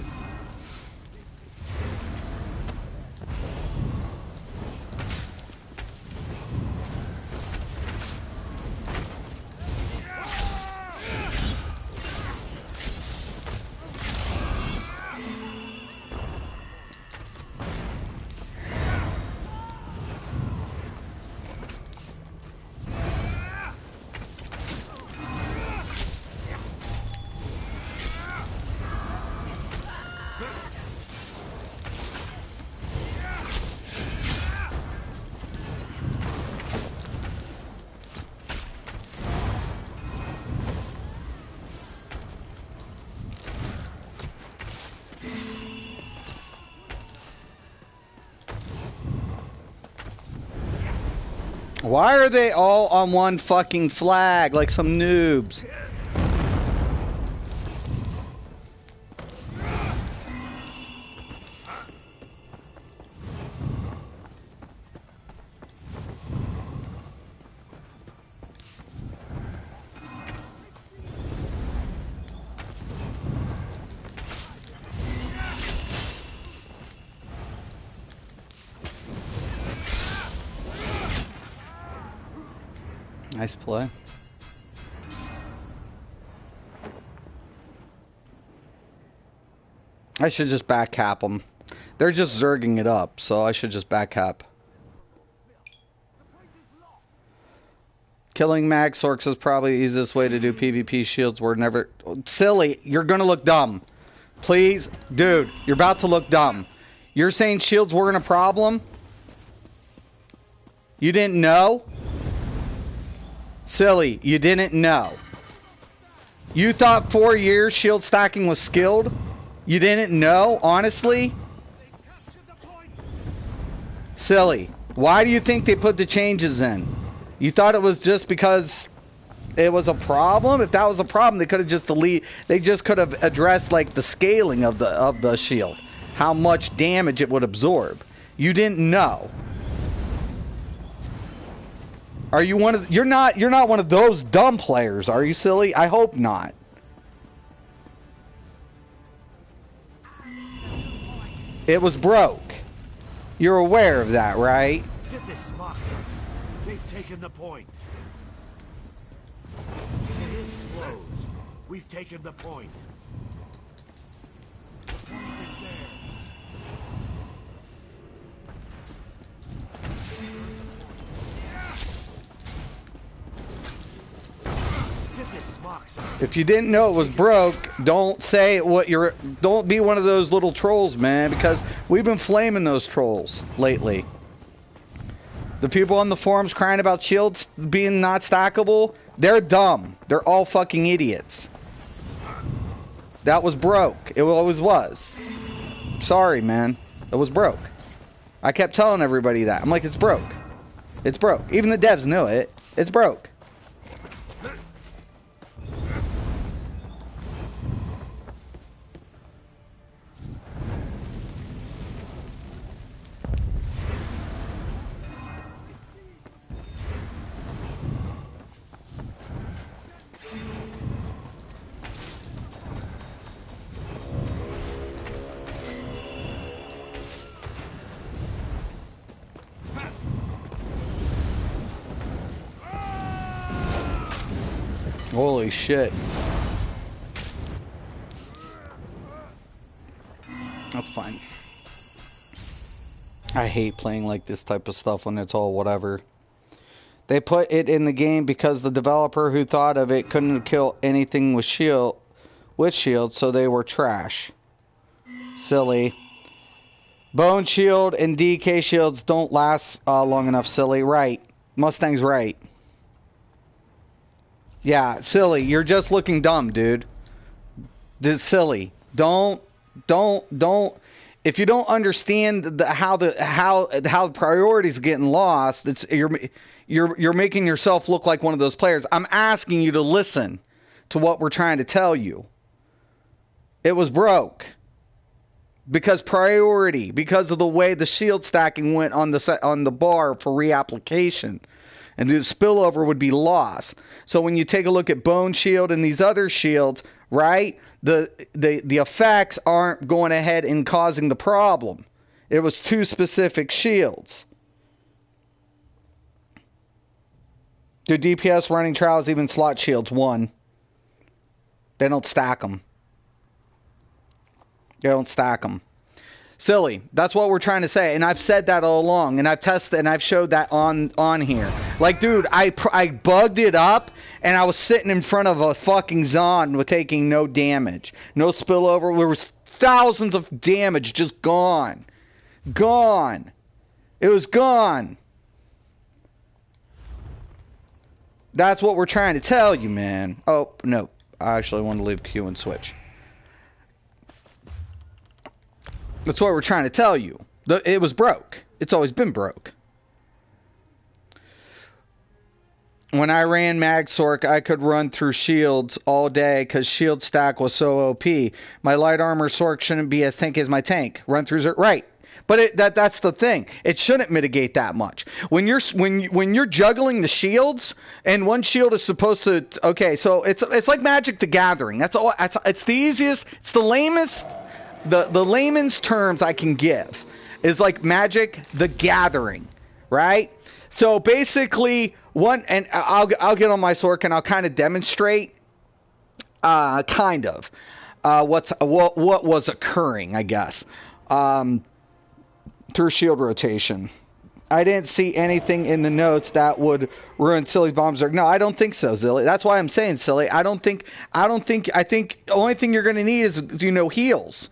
Why are they all on one fucking flag like some noobs? Nice play. I should just back cap them. They're just zerging it up, so I should just back cap. Killing Mag Sorks is probably the easiest way to do PvP. Shields were never... Silly, you're gonna look dumb. Please, dude, you're about to look dumb. You're saying shields weren't a problem? You didn't know? Silly, you didn't know. You thought 4 years shield stacking was skilled? You didn't know, honestly? Silly, why do you think they put the changes in? You thought it was just because it was a problem? If that was a problem, they could have just they just could have addressed like the scaling of the shield. How much damage it would absorb. You didn't know. Are you one of you're not one of those dumb players, are you, silly? I hope not. It was broke. You're aware of that, right? They've taken the point. It is closed. We've taken the point. If you didn't know it was broke, don't say what you're. Don't be one of those little trolls, man, because we've been flaming those trolls lately. The people on the forums crying about shields being not stackable, they're dumb. They're all fucking idiots. That was broke. It always was. Sorry, man. It was broke. I kept telling everybody that. I'm like, it's broke. It's broke. Even the devs knew it. It's broke. Holy shit. That's fine. I hate playing like this type of stuff when it's all whatever. They put it in the game because the developer who thought of it couldn't kill anything with shield, so they were trash. Silly. Bone shield and DK shields don't last long enough, silly. Right. Mustang's right. Yeah, silly. You're just looking dumb, dude. Just silly. Don't. If you don't understand how the priorities getting lost, you're making yourself look like one of those players. I'm asking you to listen to what we're trying to tell you. It was broke because because of the way the shield stacking went on the bar for reapplication, and the spillover would be lost. So when you take a look at Bone Shield and these other shields, right? The effects aren't going ahead and causing the problem. It was two specific shields. Do DPS running trials even slot shields? One. They don't stack them. They don't stack them. Silly. That's what we're trying to say. And I've said that all along. And I've tested and I've showed that on here. Like, dude, I bugged it up. And I was sitting in front of a fucking Zon with taking no damage. No spillover. There was thousands of damage just gone. Gone. It was gone. That's what we're trying to tell you, man. Oh, no. I actually want to leave Q and switch. That's what we're trying to tell you. It was broke. It's always been broke. When I ran Magsork, I could run through shields all day because shield stack was so OP. My light armor Sork shouldn't be as tanky as my tank. Run throughs are right. But that's the thing. It shouldn't mitigate that much. When you're juggling the shields, and one shield is supposed to, okay, so it's like Magic the Gathering. That's all. It's the easiest. It's the lamest. The layman's terms I can give is like Magic the Gathering, right? So basically, and I'll get on my Sork and I'll kind of demonstrate, what was occurring, I guess. Through shield rotation. I didn't see anything in the notes that would ruin Silly's bombs. No, I don't think so, Zilly. That's why I'm saying, Silly. I think the only thing you're going to need is, heals.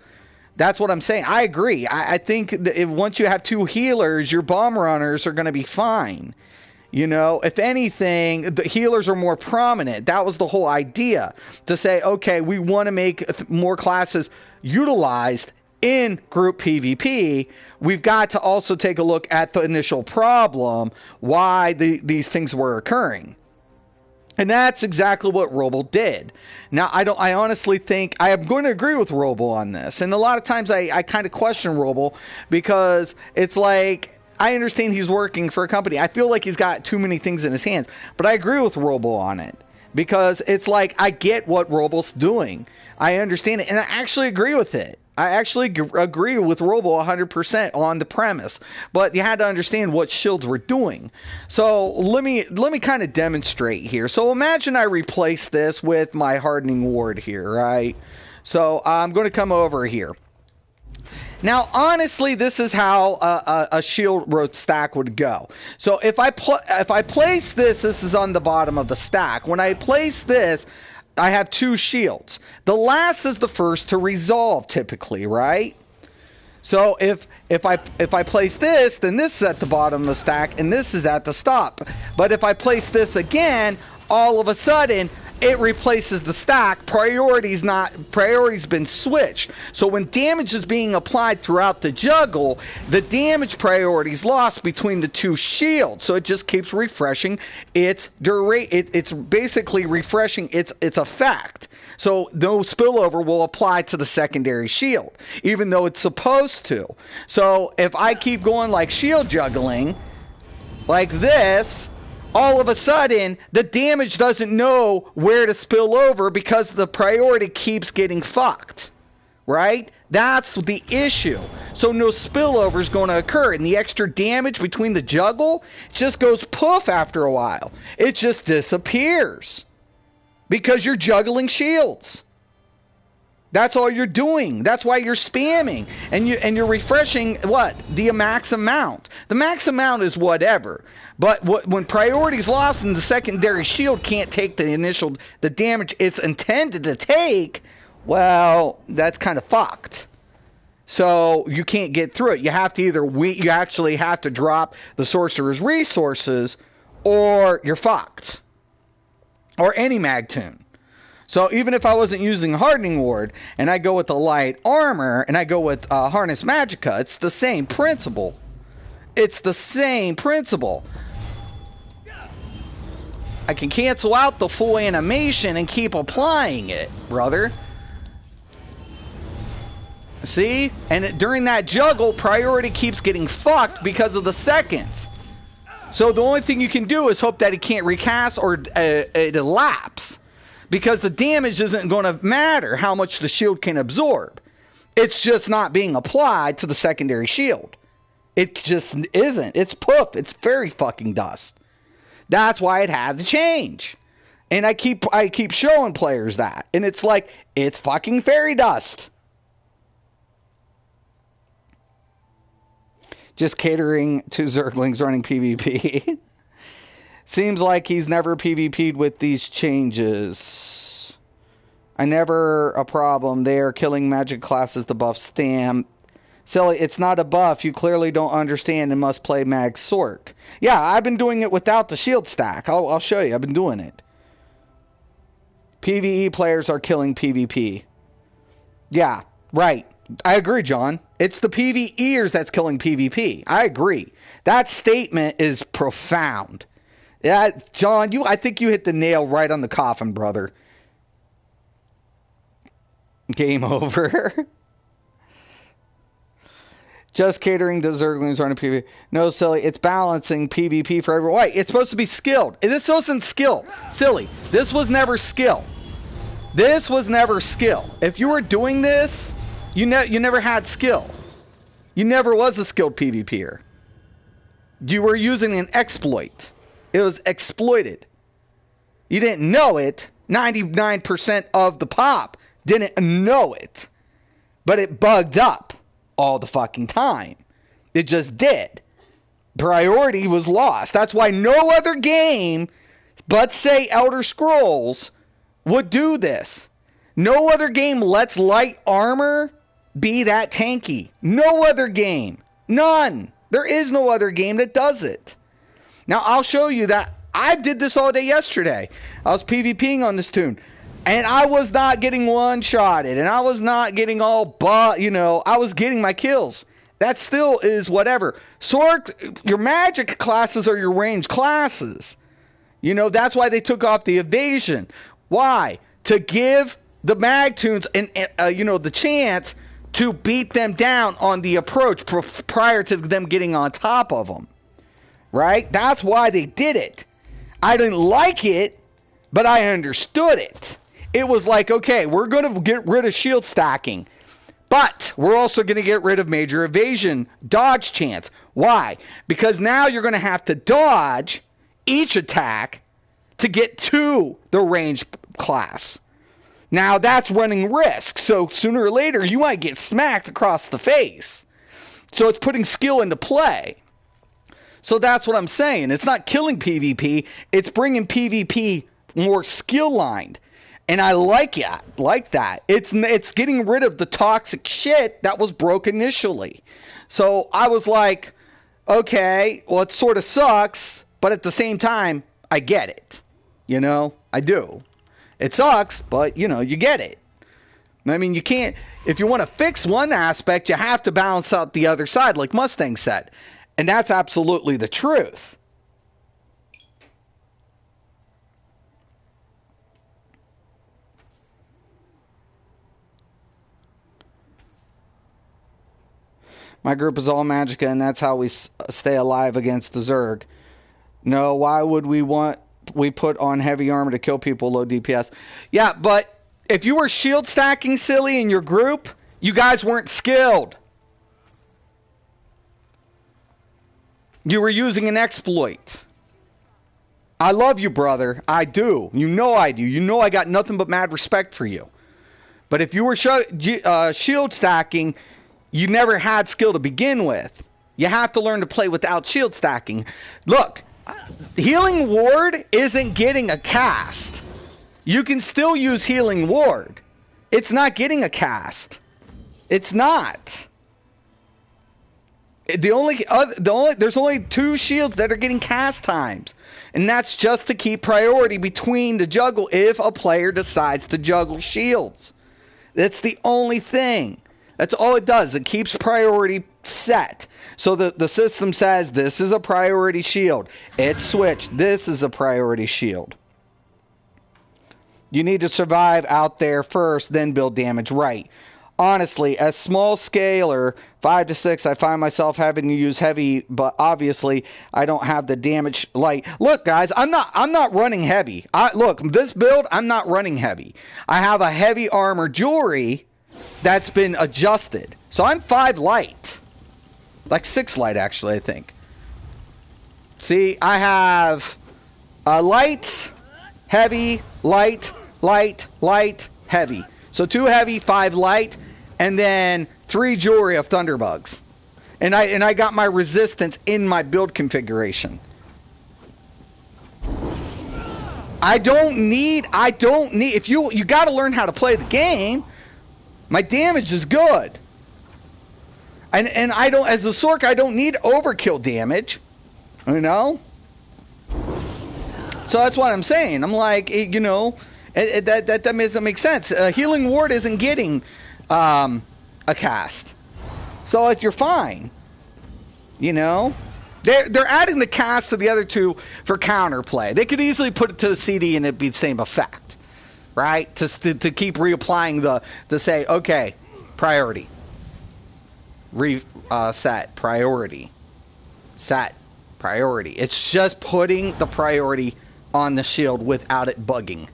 That's what I'm saying. I agree. I think that once you have two healers, your bomb runners are going to be fine. If anything, the healers are more prominent. That was the whole idea, to say, okay, we want to make more classes utilized in group PvP. We've got to also take a look at the initial problem, why these things were occurring. And that's exactly what Roble did. Now, I honestly think I am going to agree with Roble on this. And a lot of times I kind of question Roble, because it's like, I understand he's working for a company. I feel like he's got too many things in his hands. But I agree with Roble on it, because it's like, I get what Roble's doing. I understand it, and I actually agree with it. I actually agree with Roble 100% on the premise, but you had to understand what shields were doing. So let me kind of demonstrate here. So imagine I replace this with my hardening ward here, right? So I'm going to come over here. Now, honestly, this is how a shield road stack would go. So if I place this is on the bottom of the stack. When I place this, I have two shields. The last is the first to resolve, typically, right? So if I place this, then this is at the bottom of the stack, and this is at the top. But if I place this again, all of a sudden, it replaces the stack. Priority's been switched. So when damage is being applied throughout the juggle, the damage priority is lost between the two shields. So it just keeps refreshing its it's basically refreshing its effect. So no spillover will apply to the secondary shield, even though it's supposed to. So if I keep going like shield juggling, like this, all of a sudden, the damage doesn't know where to spill over because the priority keeps getting fucked, right? That's the issue. So no spillover is going to occur, and the extra damage between the juggle just goes poof after a while. It just disappears. because you're juggling shields. That's all you're doing. That's why you're spamming. And you're refreshing what? The max amount. The max amount is whatever. But when priority's lost and the secondary shield can't take the damage it's intended to take, well, that's kind of fucked. So you can't get through it. You have to you actually have to drop the sorcerer's resources, or you're fucked. Or any mag tune. So even if I wasn't using Hardening Ward, and I go with the light armor, and I go with Harness Magica, it's the same principle. It's the same principle. I can cancel out the full animation and keep applying it, brother. See? And during that juggle, priority keeps getting fucked because of the seconds. So the only thing you can do is hope that it can't recast or it elapse. Because the damage isn't going to matter how much the shield can absorb. It's just not being applied to the secondary shield. It just isn't. It's poop. It's very fucking dust. That's why it had to change. And I keep showing players that. And it's like, it's fucking fairy dust. Just catering to Zerglings running PvP. Seems like he's never PvP'd with these changes. I never a problem there. Killing magic classes to buff Stam. Silly, it's not a buff. You clearly don't understand and must play Mag Sork. Yeah, I've been doing it without the shield stack. I'll show you. I've been doing it. PvE players are killing PvP. Yeah, right. I agree, John. It's the PvEers that's killing PvP. I agree. That statement is profound. Yeah, John, I think you hit the nail right on the coffin, brother. Game over. Just catering to Zerglings running PvP. No, silly. It's balancing PvP for everyone. Wait, it's supposed to be skilled. This wasn't skill. Silly. This was never skill. This was never skill. If you were doing this, you never had skill. You never was a skilled PvPer. You were using an exploit. It was exploited. You didn't know it. 99% of the pop didn't know it. But it bugged up all the fucking time. It just did. Priority was lost. That's why no other game, but say Elder Scrolls, would do this. No other game lets light armor be that tanky. No other game. None. There is no other game that does it. Now, I'll show you that I did this all day yesterday. I was PvPing on this tune. And I was not getting one-shotted. And I was not getting all I was getting my kills. That still is whatever. Sork, your magic classes are your range classes. That's why they took off the evasion. Why? To give the Magtoons the chance to beat them down on the approach prior to them getting on top of them. Right? That's why they did it. I didn't like it, but I understood it. It was like, okay, we're going to get rid of shield stacking, but we're also going to get rid of major evasion dodge chance. Why? Because now you're going to have to dodge each attack to get to the range class. Now that's running risk. So sooner or later, you might get smacked across the face. So it's putting skill into play. So that's what I'm saying. It's not killing PvP. It's bringing PvP more skill-lined. And I like that. It's getting rid of the toxic shit that was broke initially. So I was like, okay, well, it sort of sucks, but at the same time, I get it. I do. It sucks, but, you get it. I mean, you can't, if you want to fix one aspect, you have to balance out the other side, like Mustang said. And that's absolutely the truth. My group is all Magicka, and that's how we stay alive against the Zerg. No, why would we put on heavy armor to kill people low DPS? Yeah, but if you were shield stacking silly in your group, you guys weren't skilled. You were using an exploit. I love you, brother. I do. You know I do. You know I got nothing but mad respect for you. But if you were shield stacking, you never had skill to begin with. You have to learn to play without shield stacking. Look, Healing Ward isn't getting a cast. You can still use Healing Ward. It's not getting a cast. It's not. There's only 2 shields that are getting cast times. And that's just to keep priority between the juggle if a player decides to juggle shields. That's the only thing. That's all it does. It keeps priority set. So the system says this is a priority shield. It's switched. This is a priority shield. You need to survive out there first, then build damage right. Honestly, as small scaler, 5 to 6, I find myself having to use heavy, but obviously I don't have the damage light. Look, guys, I'm not running heavy. Look, this build, I'm not running heavy. I have a heavy armor jewelry that's been adjusted. So I'm 5 light. Like 6 light, actually, I think. See, I have light, heavy, light, light, light, heavy. So 2 heavy, 5 light, and then 3 jewelry of thunderbugs. And I got my resistance in my build configuration. I don't need if you got to learn how to play the game. My damage is good. And I don't, as a Sork, I don't need overkill damage. You know? So that's what I'm saying. I'm like, you know, that doesn't make sense. Healing Ward isn't getting a cast. So you're fine. You know? They're adding the cast to the other 2 for counterplay. They could easily put it to the CD and it'd be the same effect. Right? To keep reapplying to say, okay, priority. Set. Priority. Set. Priority. It's just putting the priority on the shield without it bugging.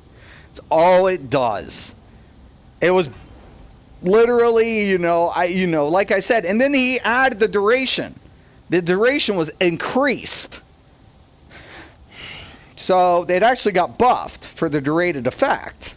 It's all it does. It was literally, like I said, and then he added the duration. The duration was increased. So it actually got buffed for the durated effect.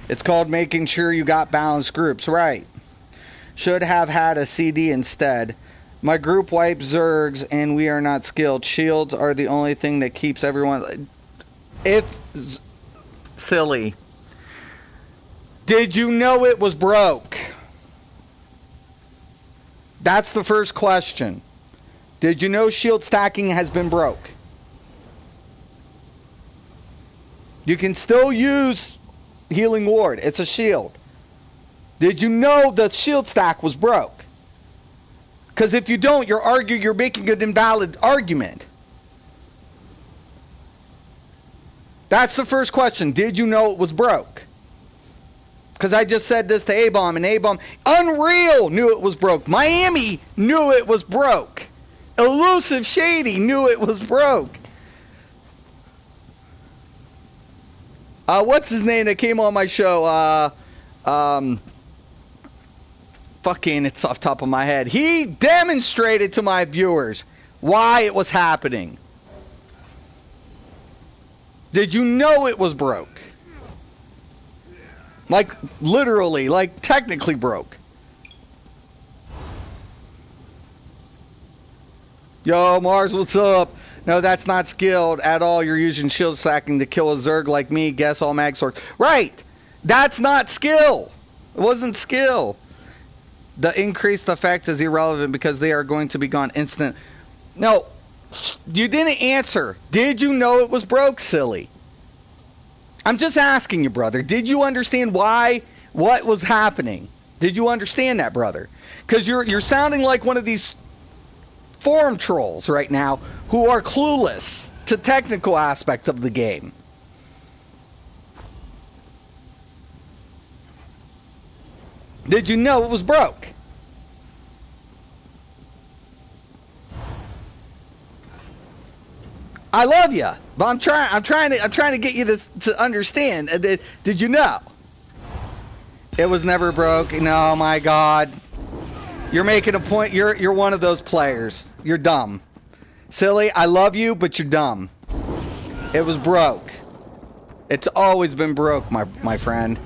It's called making sure you got balanced groups. Right. Should have had a CD instead. My group wipes Zergs and we are not skilled. Shields are the only thing that keeps everyone... Silly. Did you know it was broke? That's the first question. Did you know shield stacking has been broke? You can still use Healing Ward. It's a shield. Did you know the shield stack was broke? Because if you don't, you're making an invalid argument. That's the first question. Did you know it was broke? Because I just said this to A-Bomb, and A-Bomb, Unreal knew it was broke. Miami knew it was broke. Elusive Shady knew it was broke. What's his name that came on my show? Fucking, it's off the top of my head. He demonstrated to my viewers why it was happening. Did you know it was broke? Like, literally, like, technically broke. Yo, Mars, what's up? No, that's not skilled at all. You're using shield stacking to kill a Zerg like me. Guess all mag swords. Right. That's not skill. It wasn't skill. The increased effect is irrelevant because they are going to be gone instant. No, you didn't answer. Did you know it was broke, silly? I'm just asking you, brother. Did you understand what was happening? Did you understand that, brother? Because you're sounding like one of these forum trolls right now who are clueless to technical aspects of the game. Did you know it was broke? I love you, but I'm trying to get you to understand. Did you know? It was never broke. No, my God. You're making a point. You're one of those players. You're dumb. Silly, I love you, but you're dumb. It was broke. It's always been broke, my friend.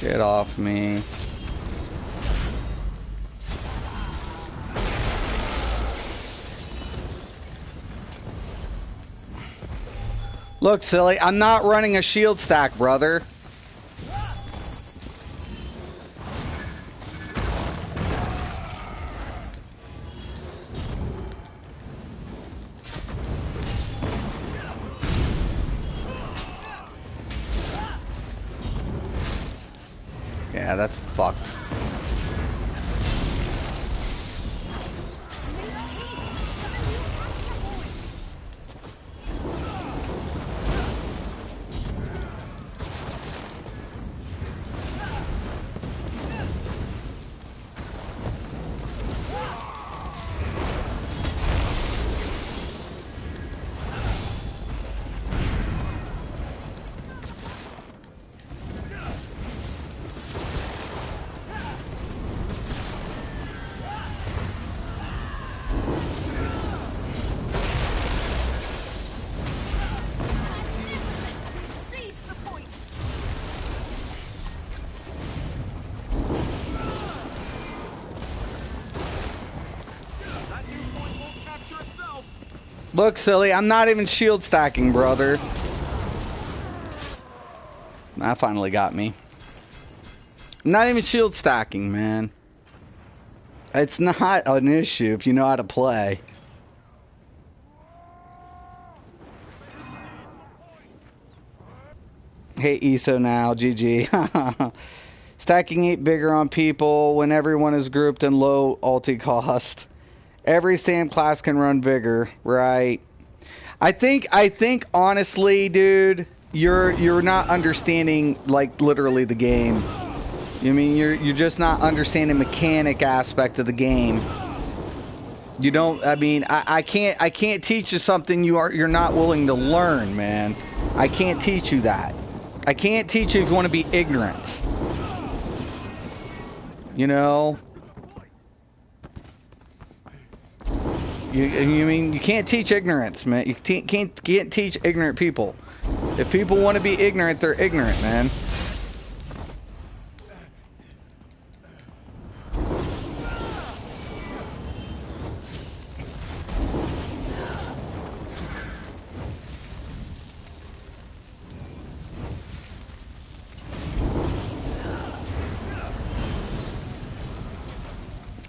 Get off me. Look, silly, I'm not running a shield stack, brother. Yeah, that's fucked. Look, silly, I'm not even shield stacking, brother. That finally got me. I'm not even shield stacking, man. It's not an issue if you know how to play. Hey, ESO now, GG. Stacking 8 bigger on people when everyone is grouped in low ulti cost. Every stand class can run bigger, right? I think honestly, dude, you're not understanding like literally the game. I mean, you're just not understanding mechanic aspect of the game. You don't. I mean, I can't teach you something you're not willing to learn, man. I can't teach you that. I can't teach you if you want to be ignorant. You know. You can't teach ignorance, man. You can't teach ignorant people. If people want to be ignorant, they're ignorant, man.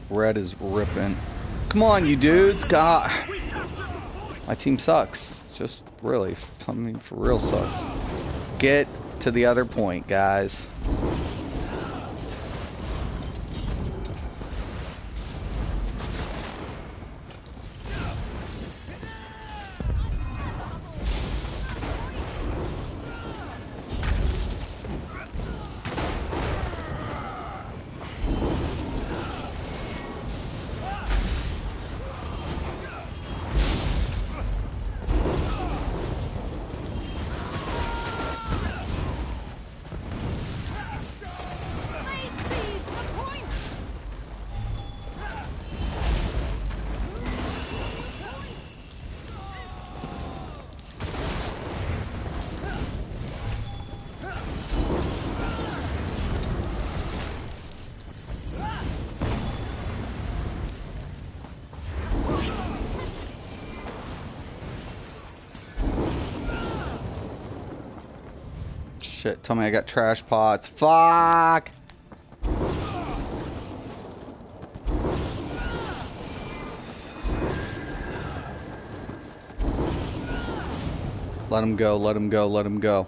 Red is ripping. Come on, you dudes. God. My team sucks. Just really. I mean, for real sucks. Get to the other point, guys. shit. Tell me I got trash pots. Fuck! Let him go, let him go, let him go.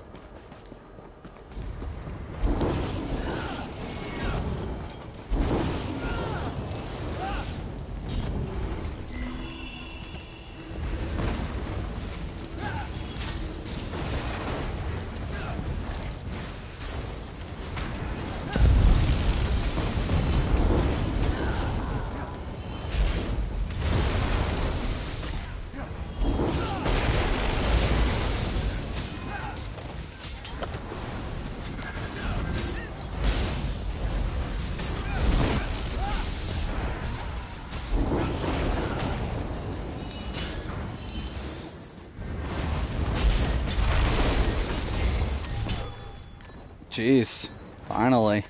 Jeez, finally.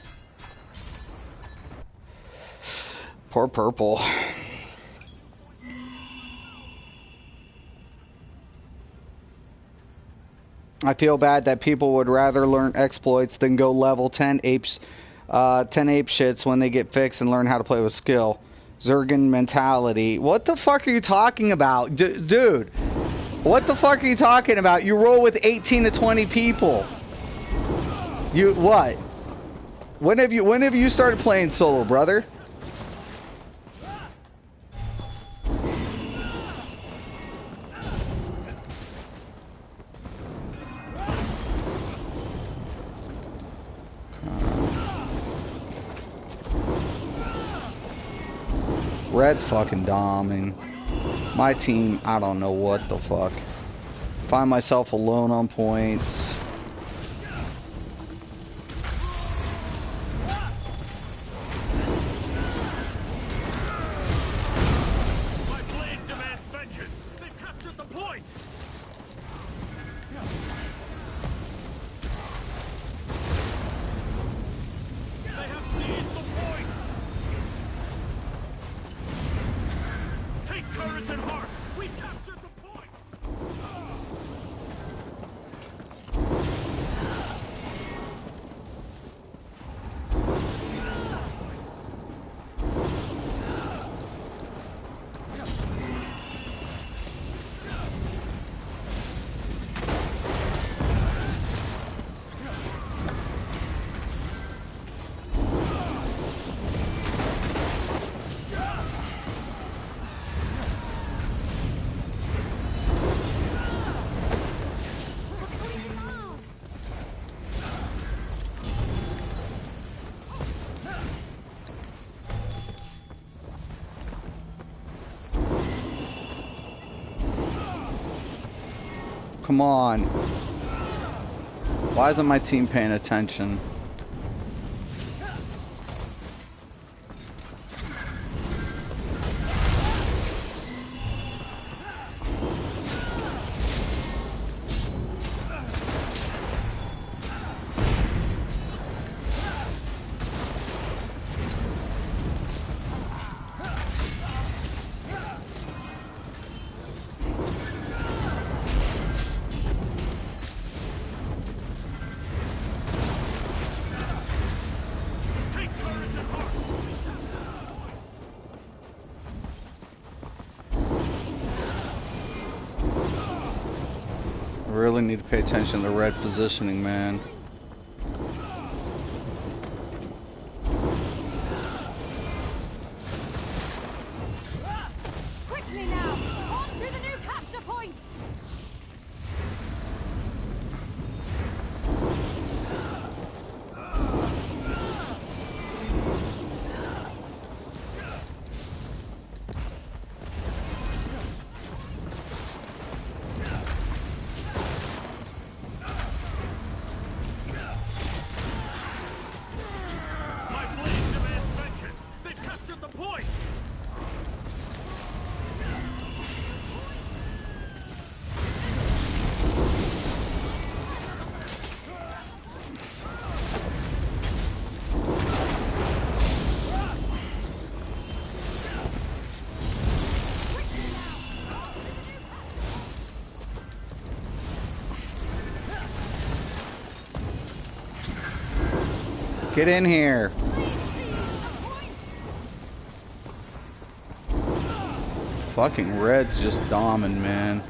Poor purple. I feel bad that people would rather learn exploits than go level 10 apes, 10 ape shits when they get fixed and learn how to play with skill. Zergan mentality. What the fuck are you talking about? Dude, what the fuck are you talking about? You roll with 18 to 20 people. You what? When have you started playing solo, brother? Red's fucking doming. My team, I don't know what the fuck. Find myself alone on points. Come on. Why isn't my team paying attention? Really need to pay attention to red positioning, man. Quickly now, on to the new capture point. Get in here. Fucking red's just doming, man.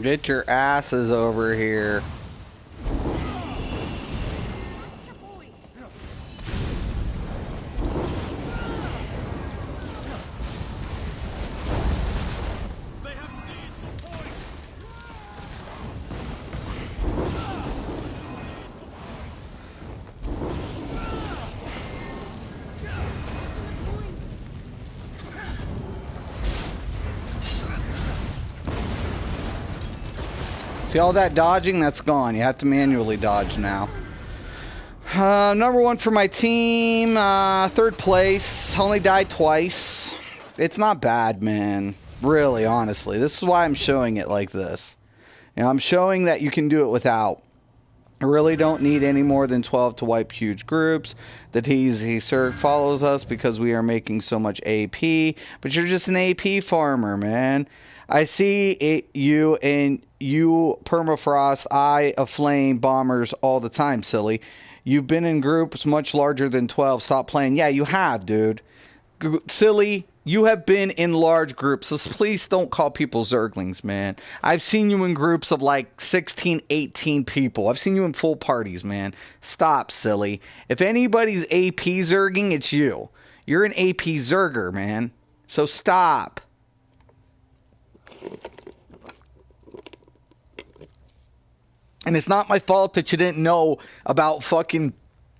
Get your asses over here. See all that dodging? That's gone. You have to manually dodge now. Number one for my team. Third place. Only died twice. It's not bad, man. Really, honestly. This is why I'm showing it like this. You know, I'm showing that you can do it without. I really don't need any more than 12 to wipe huge groups. The Circ follows us because we are making so much AP. But you're just an AP farmer, man. I see it, you and you permafrost, eye of flame bombers all the time, silly. You've been in groups much larger than 12. Stop playing. Yeah, you have, dude. Silly, you have been in large groups, so please don't call people zerglings, man. I've seen you in groups of like 16, 18 people. I've seen you in full parties, man. Stop, silly. If anybody's AP zerging, it's you. You're an AP zerger, man. So stop. And it's not my fault that you didn't know about fucking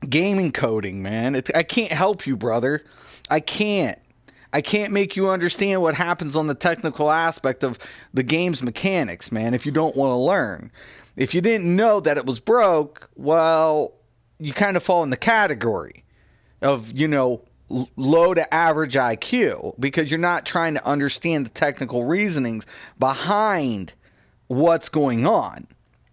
gaming coding, man. I can't help you, brother. I can't make you understand what happens on the technical aspect of the game's mechanics, man, if you don't want to learn. If you didn't know that it was broke, well, you kind of fall in the category of, you know, low to average IQ, because you're not trying to understand the technical reasonings behind what's going on.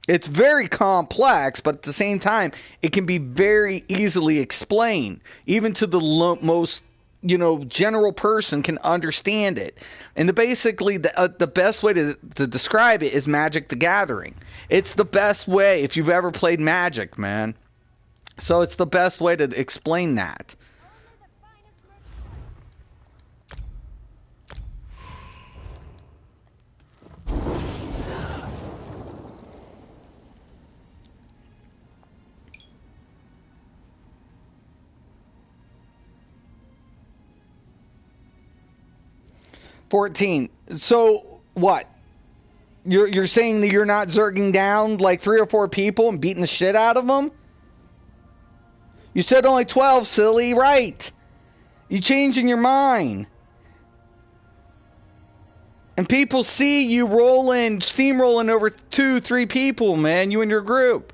It's very complex, but at the same time, it can be very easily explained. Even to the most, you know, general person can understand it. And basically, the best way to describe it is Magic the Gathering. It's the best way if you've ever played Magic, man. So it's the best way to explain that. 14. So what? You're saying that you're not zerging down like 3 or 4 people and beating the shit out of them? You said only 12, silly. Right. You changing your mind. And people see you steamrolling over 2, 3 people, man. You and your group.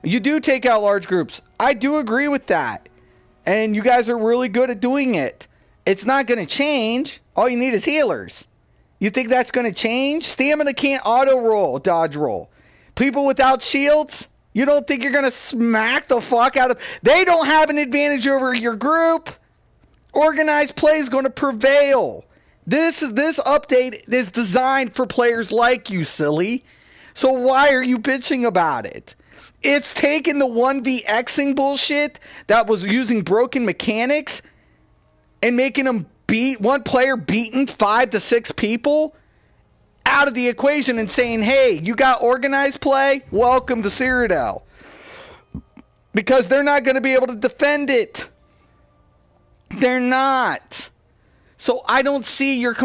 You do take out large groups. I do agree with that. And you guys are really good at doing it. It's not going to change. All you need is healers. You think that's going to change? Stamina can't auto-roll, dodge roll. People without shields, you don't think you're going to smack the fuck out of... They don't have an advantage over your group. Organized play is going to prevail. This update is designed for players like you, silly. So why are you bitching about it? It's taken the 1v-Xing bullshit that was using broken mechanics and making them beat one player beating 5 to 6 people out of the equation and saying, hey, you got organized play? Welcome to Cyrodiil. Because they're not going to be able to defend it. They're not. So I don't see your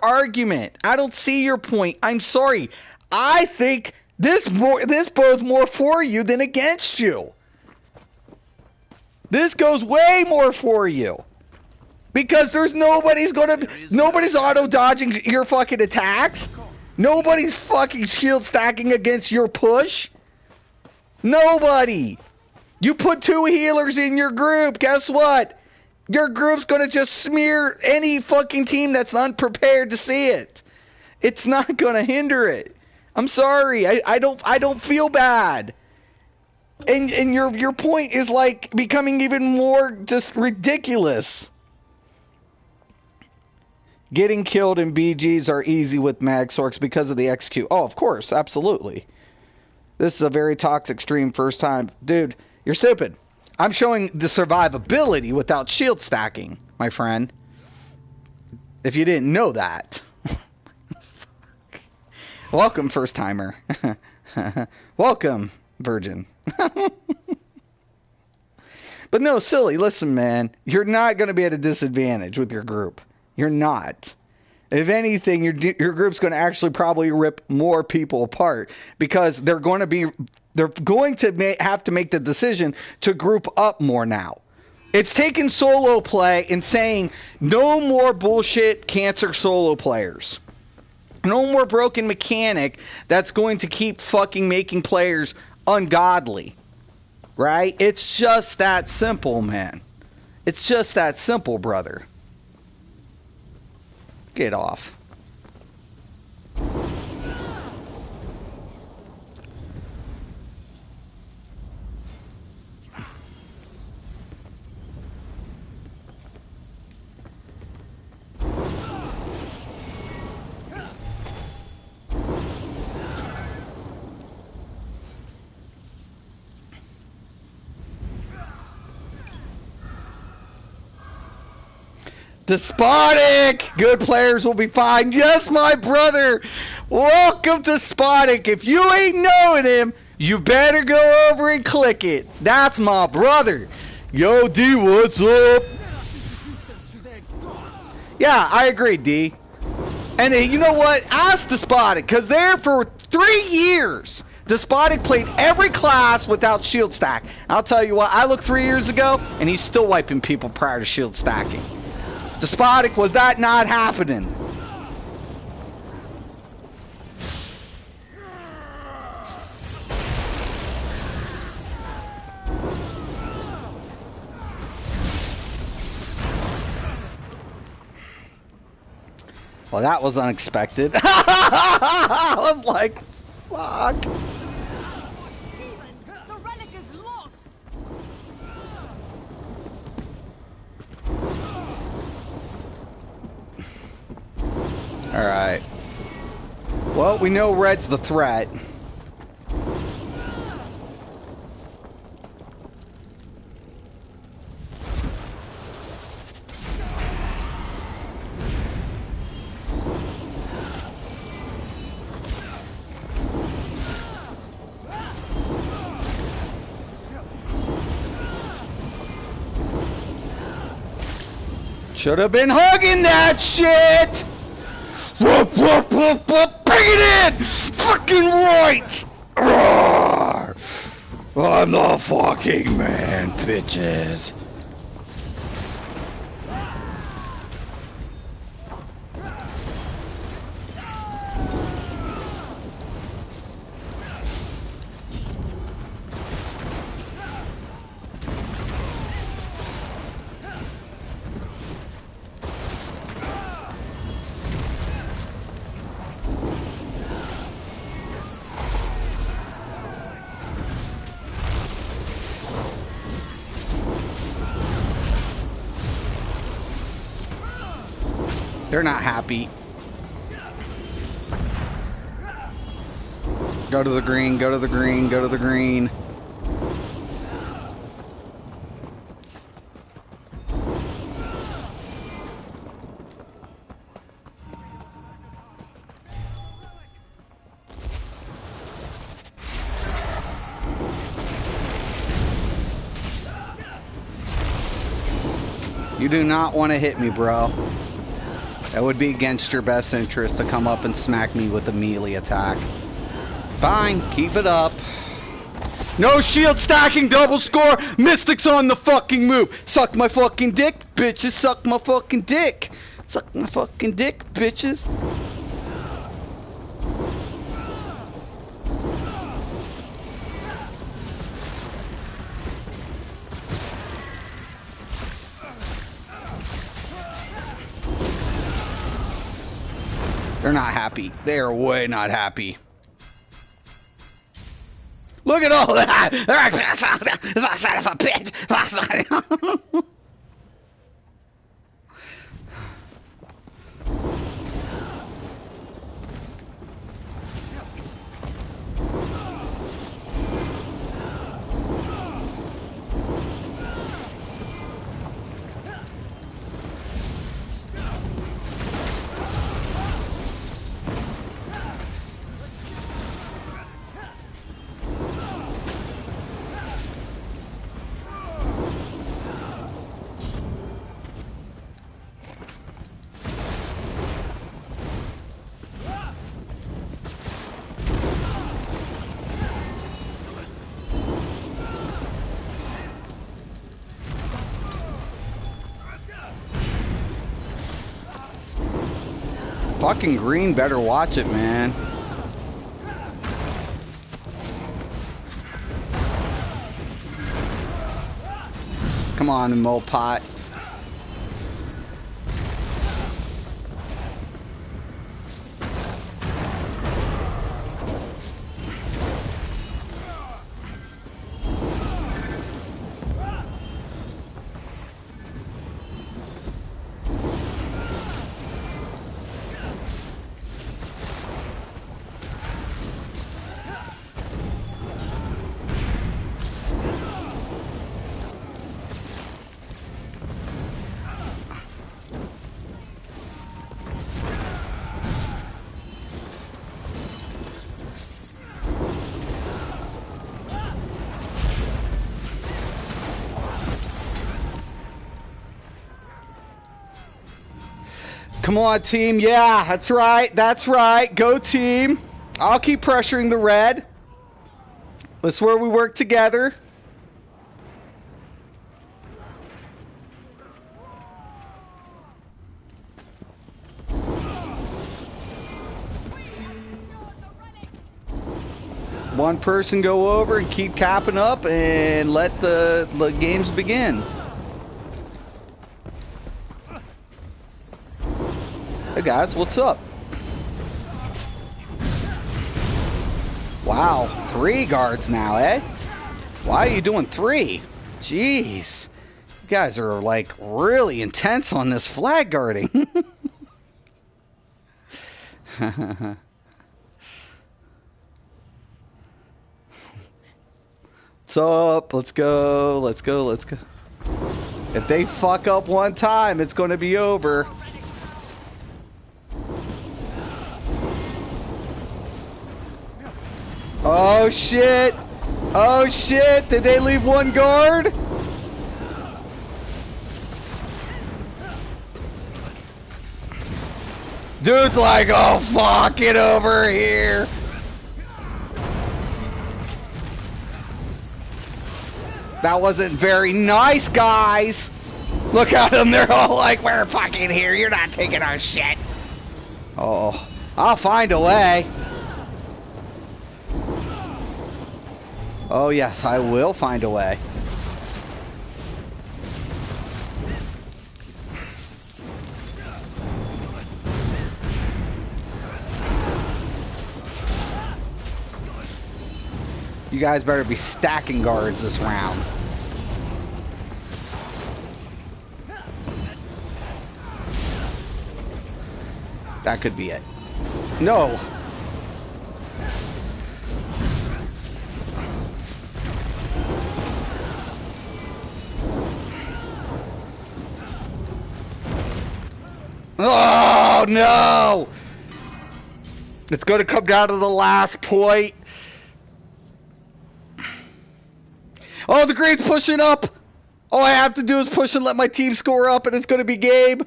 argument. I don't see your point. I'm sorry. I think this bodes more for you than against you. This goes way more for you. Because nobody's auto dodging your fucking attacks. Nobody's fucking shield stacking against your push. Nobody. You put 2 healers in your group. Guess what? Your group's going to just smear any fucking team that's unprepared to see it. It's not going to hinder it. I'm sorry. I don't feel bad. And your point is like becoming even more just ridiculous. Getting killed in BGs are easy with mag sorks because of the XQ. Oh, of course. Absolutely. This is a very toxic stream first time. Dude, you're stupid. I'm showing the survivability without shield stacking, my friend. If you didn't know that. Welcome, first timer. Welcome, virgin. But no, silly, listen, man. You're not going to be at a disadvantage with your group. You're not. If anything, your group's going to actually probably rip more people apart because they're going to have to make the decision to group up more now. It's taking solo play and saying no more bullshit cancer solo players. No more broken mechanic that's going to keep fucking making players ungodly. Right? It's just that simple, man. It's just that simple, brother. Get off. Despotic! Good players will be fine. Yes, my brother! Welcome to Despotic. If you ain't knowing him, you better go over and click it. That's my brother. Yo, D, what's up? Yeah, I agree, D. And you know what? Ask Despotic, because there for 3 years, Despotic played every class without shield stack. I'll tell you what, I looked 3 years ago, and he's still wiping people prior to shield stacking. Despotic, was that not happening? Well, that was unexpected. I was like, fuck. The relic is lost. Alright. Well, we know red's the threat. Should have been hugging that shit! Whoop, whoop, whoop, whoop, bring it in! Fucking right! Roar! I'm the fucking man, bitches. They're not happy. Go to the green, go to the green, go to the green. You do not want to hit me, bro. That would be against your best interest to come up and smack me with a melee attack. Fine, keep it up. No shield stacking, double score. Mystic's on the fucking move. Suck my fucking dick, bitches. Suck my fucking dick. Suck my fucking dick, bitches. They're not happy. They are way not happy. Look at all that! Son of a bitch! Fucking green better watch it, man. Come on, mole pot. Come on, team. Yeah, that's right. That's right. Go, team. I'll keep pressuring the red. That's where we work together. One person go over and keep capping up and let the games begin. Hey guys, what's up? Wow, 3 guards now, eh? Why are you doing 3? Jeez. You guys are like really intense on this flag guarding. What's up? Let's go. Let's go. Let's go. If they fuck up one time, it's going to be over. Oh shit! Oh shit! Did they leave one guard? Dude's like, oh fuck, get over here! That wasn't very nice, guys! Look at them, they're all like, we're fucking here, you're not taking our shit! Oh, I'll find a way. Oh yes, I will find a way. You guys better be stacking guards this round. That could be it. No. Oh, no! It's going to come down to the last point. Oh, the green's pushing up. All I have to do is push and let my team score up, and it's going to be game.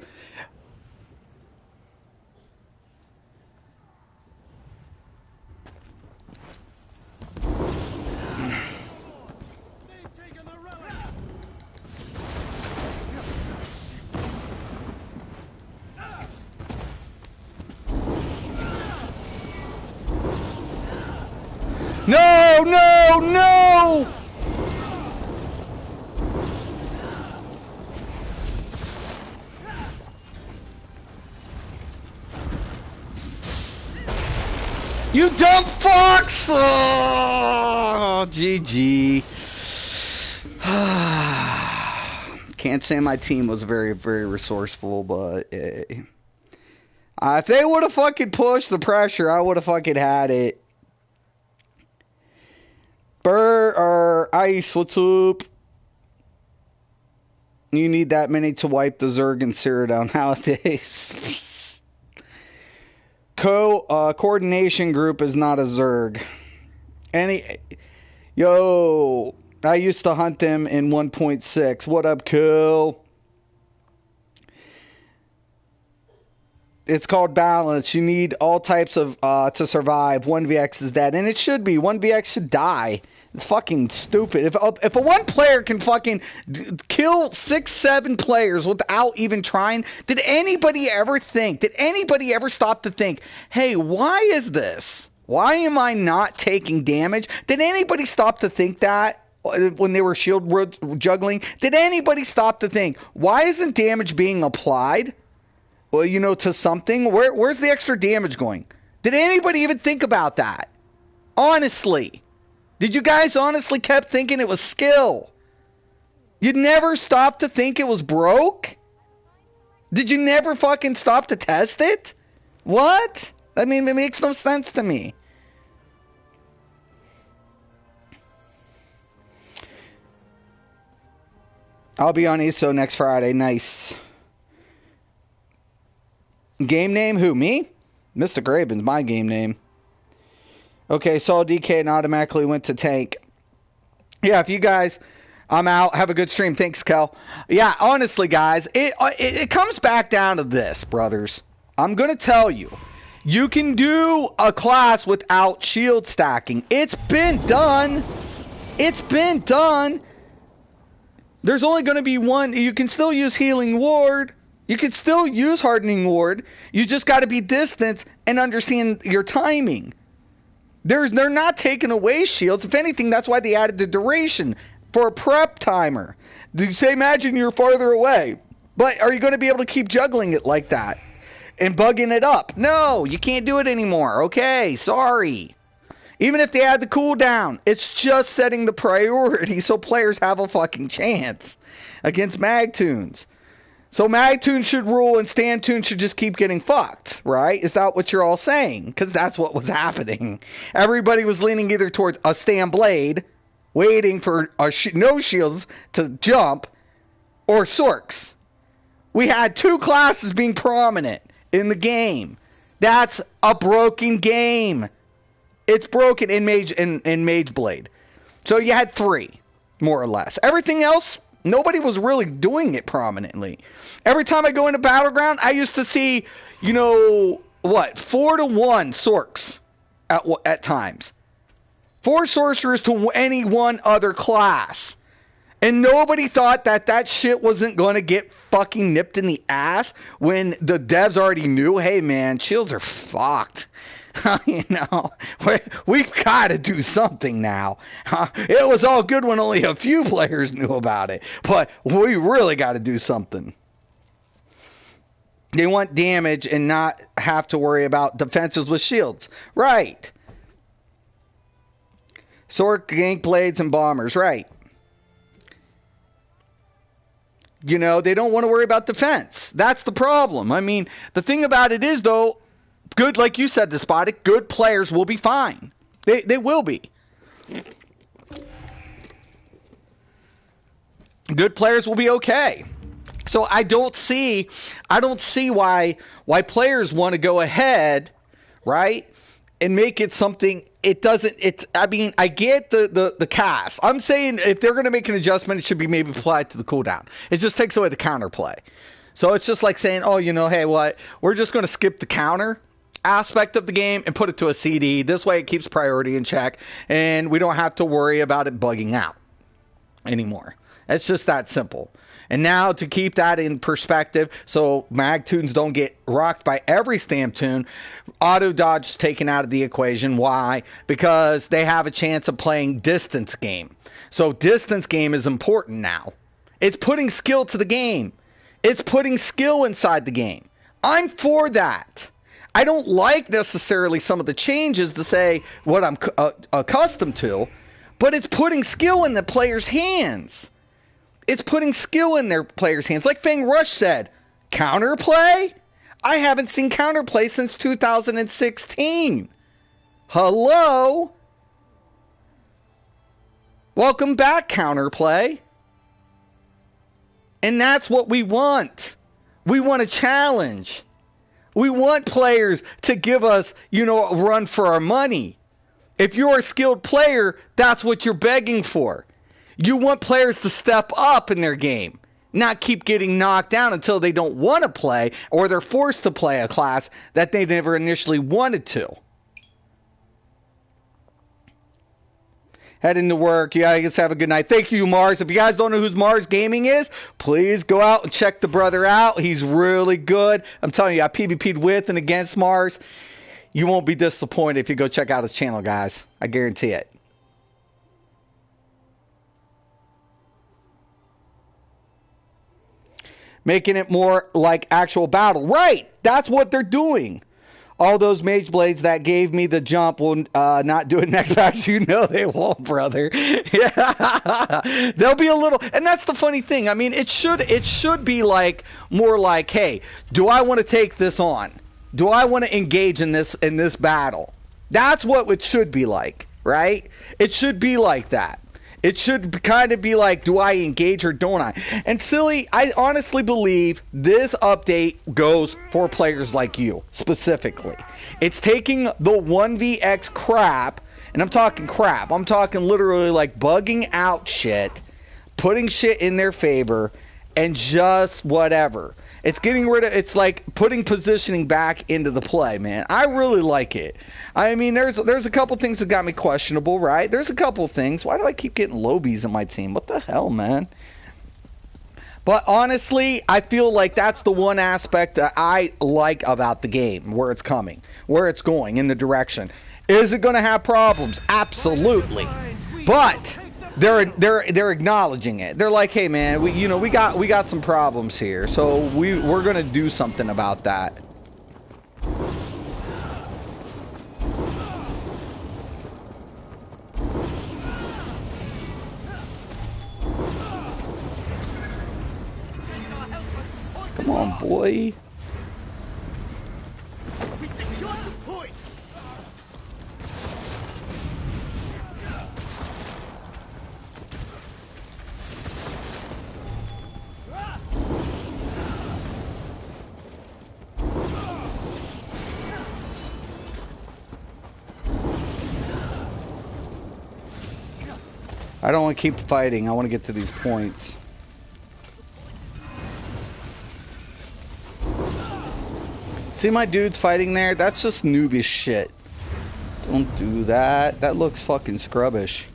No, no, no! You dumb fox! Oh, GG. Can't say my team was very, very resourceful, but if they would have fucking pushed the pressure, I would have fucking had it. Ice, what's up? You need that many to wipe the Zerg and Cyrodiil nowadays. Coordination group is not a Zerg. Yo, I used to hunt them in 1.6. What up, Co? It's called balance. You need all types of to survive. 1vx is dead, and it should be. 1vx should die. It's fucking stupid. If a one player can fucking kill 6-7 players without even trying, did anybody ever think? Did anybody ever stop to think, hey, why is this? Why am I not taking damage? Did anybody stop to think that when they were shield juggling? Did anybody stop to think, why isn't damage being applied? Well, you know, to something. Where's the extra damage going? Did anybody even think about that? Honestly. Did you guys honestly kept thinking it was skill? You never stopped to think it was broke? Did you never fucking stop to test it? What? I mean, it makes no sense to me. I'll be on ESO next Friday. Nice. Game name? Who, me? Mysticraven's my game name. Okay, saw DK and automatically went to tank. Yeah, if you guys, I'm out. Have a good stream. Thanks, Kel. Yeah, honestly, guys, it comes back down to this, brothers. I'm going to tell you. You can do a class without shield stacking. It's been done. It's been done. There's only going to be one. You can still use Healing Ward. You can still use Hardening Ward. You just got to be distant and understand your timing. They're not taking away shields. If anything, that's why they added the duration for a prep timer. Do you say, imagine you're farther away, but are you going to be able to keep juggling it like that and bugging it up? No, you can't do it anymore. Okay, sorry. Even if they add the cooldown, it's just setting the priority so players have a fucking chance against Magtoons. So Magtoon should rule and Standtoon should just keep getting fucked, right? Is that what you're all saying? Because that's what was happening. Everybody was leaning either towards a Stand Blade, waiting for no shields to jump, or Sorks. We had two classes being prominent in the game. That's a broken game. It's broken in Mage Blade. So you had three, more or less. Everything else, nobody was really doing it prominently. Every time I go into Battleground, I used to see, 4-1 Sorks at times. 4 sorcerers to any one other class. And nobody thought that shit wasn't going to get fucking nipped in the ass when the devs already knew, hey man, shields are fucked. We've got to do something now. It was all good when only a few players knew about it, but we really got to do something. They want damage and not have to worry about defenses with shields. Right. Sword, gank blades, and bombers. Right. They don't want to worry about defense. That's the problem. I mean, the thing about it is, though, Good, like you said, Despotic, good players will be fine. They will be. Good players will be okay. So I don't see why players want to go ahead, right, and make it something. It doesn't. I mean, I get the cast. I'm saying if they're going to make an adjustment, it should be maybe applied to the cooldown. It just takes away the counterplay. So it's just like saying, oh, hey, what? We're just going to skip the counter aspect of the game and put it to a CD. This way, it keeps priority in check, and we don't have to worry about it bugging out anymore. It's just that simple. And now to keep that in perspective, so mag tunes don't get rocked by every stamp tune, auto dodge is taken out of the equation. Why? Because they have a chance of playing distance game. So distance game is important now. It's putting skill to the game. It's putting skill inside the game. I'm for that. I don't like necessarily some of the changes to say what I'm accustomed to, but it's putting skill in the player's hands. It's putting skill in their players' hands. Like Fang Rush said, counterplay? I haven't seen counterplay since 2016. Hello? Welcome back, counterplay. And that's what we want. We want a challenge. We want players to give us, a run for our money. If you're a skilled player, that's what you're begging for. You want players to step up in their game, not keep getting knocked down until they don't want to play or they're forced to play a class that they never initially wanted to. Heading to work. You guys have a good night. Thank you, Mars. If you guys don't know who Mars Gaming is, please go out and check the brother out. He's really good. I'm telling you, I PvP'd with and against Mars. You won't be disappointed if you go check out his channel, guys. I guarantee it. Making it more like actual battle. Right. That's what they're doing. All those mage blades that gave me the jump will not do it next patch. They won't, brother. Yeah. They'll be a little, and that's the funny thing. I mean, it should be like more like, hey, do I want to take this on? Do I want to engage in this battle? That's what it should be like, right? It should be like that. It should kind of be like, do I engage or don't I? And silly, I honestly believe this update goes for players like you, specifically. It's taking the 1vx crap, and I'm talking crap. I'm talking literally like bugging out shit, putting shit in their favor, and just whatever. It's getting rid of, it's like putting positioning back into the play, man. I really like it. I mean, there's a couple things that got me questionable, right? There's a couple things. Why do I keep getting lobies in my team? What the hell, man? But honestly, I feel like that's the one aspect that I like about the game, where it's coming, where it's going, in the direction. Is it going to have problems? Absolutely. But they're acknowledging it. They're like, hey man, we got some problems here, so we're gonna do something about that. Come on, boy. I don't want to keep fighting. I want to get to these points. See my dudes fighting there? That's just noobish shit. Don't do that. That looks fucking scrubbish.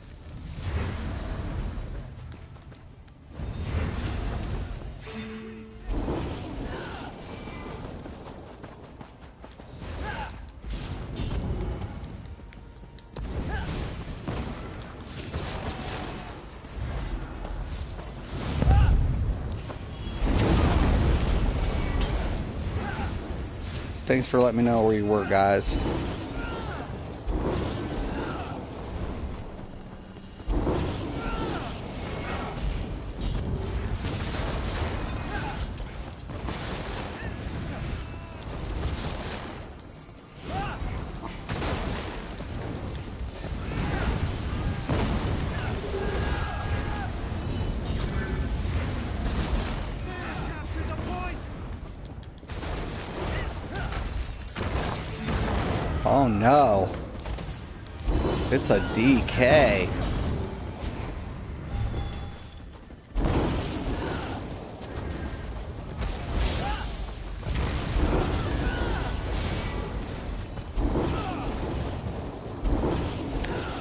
Thanks for letting me know where you were, guys. Oh no. It's a DK.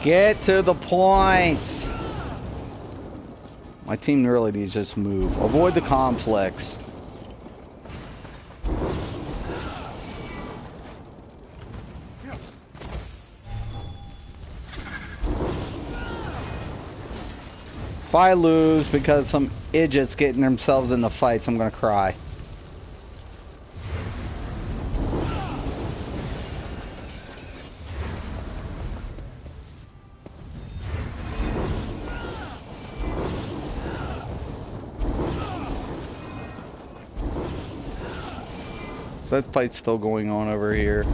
Get to the points. My team really needs to just move. Avoid the conflicts. If I lose because some idiots getting themselves into fights, I'm gonna cry. So that fight's still going on over here.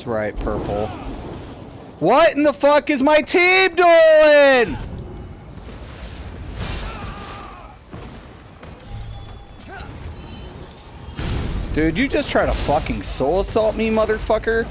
That's right, purple. What in the fuck is my team doing? Dude, you just try to fucking soul assault me, motherfucker?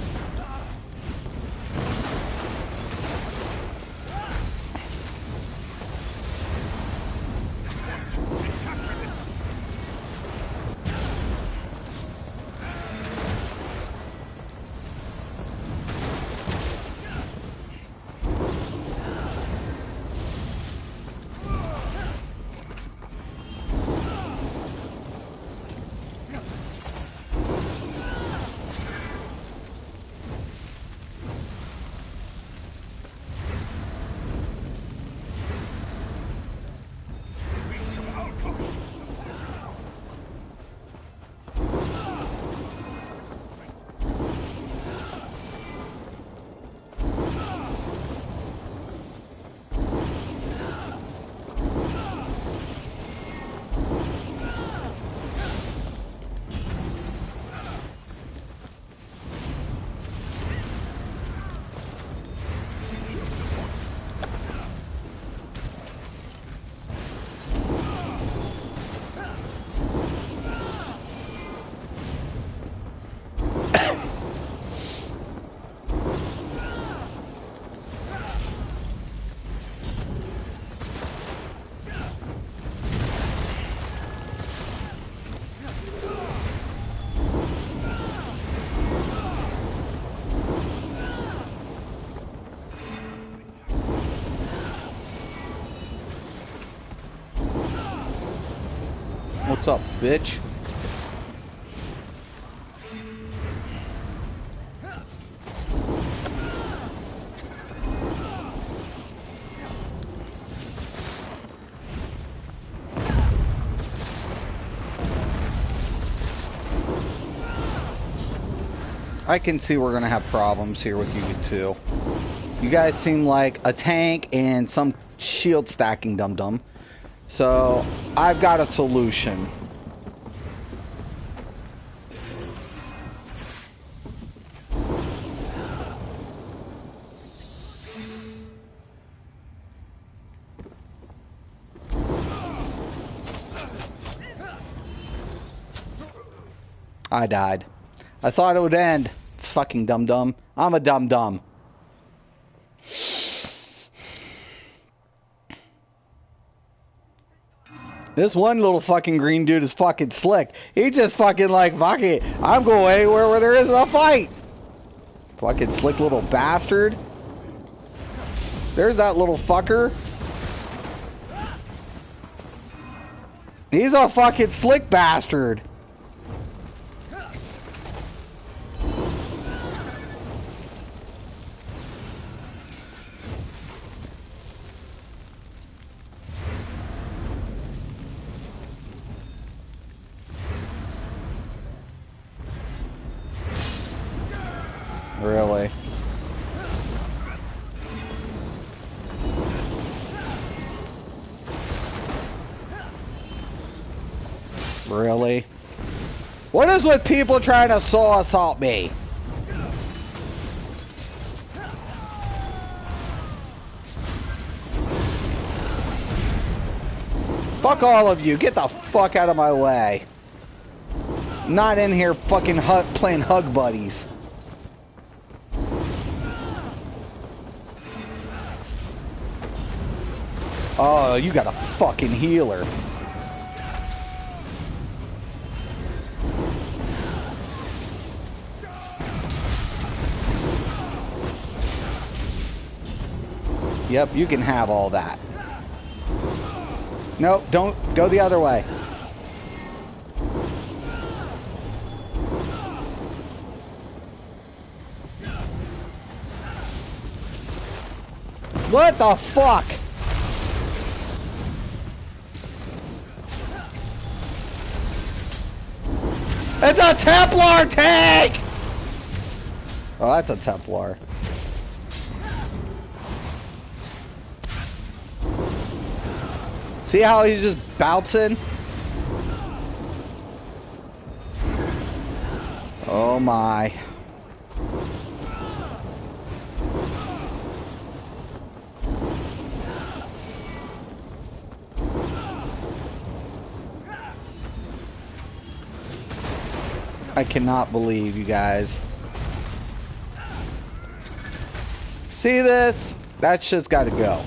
What's up, bitch? I can see we're gonna have problems here with you two. You guys seem like a tank and some shield stacking dum-dum. So, I've got a solution. I died. I thought it would end. Fucking dum-dum. I'm a dum-dum. This one little fucking green dude is fucking slick. He just fucking like, fuck it. I'm going anywhere where there is a fight. Fucking slick little bastard. There's that little fucker. He's a fucking slick bastard. Really? Really? What is with people trying to soul assault me? Fuck all of you. Get the fuck out of my way. Not in here fucking playing hug buddies. Oh, you got a fucking healer. Yep, you can have all that. Nope, don't go the other way. What the fuck? It's a Templar tank! Oh, that's a Templar. See how he's just bouncing? Oh my. I cannot believe you guys. See this? That shit's gotta go.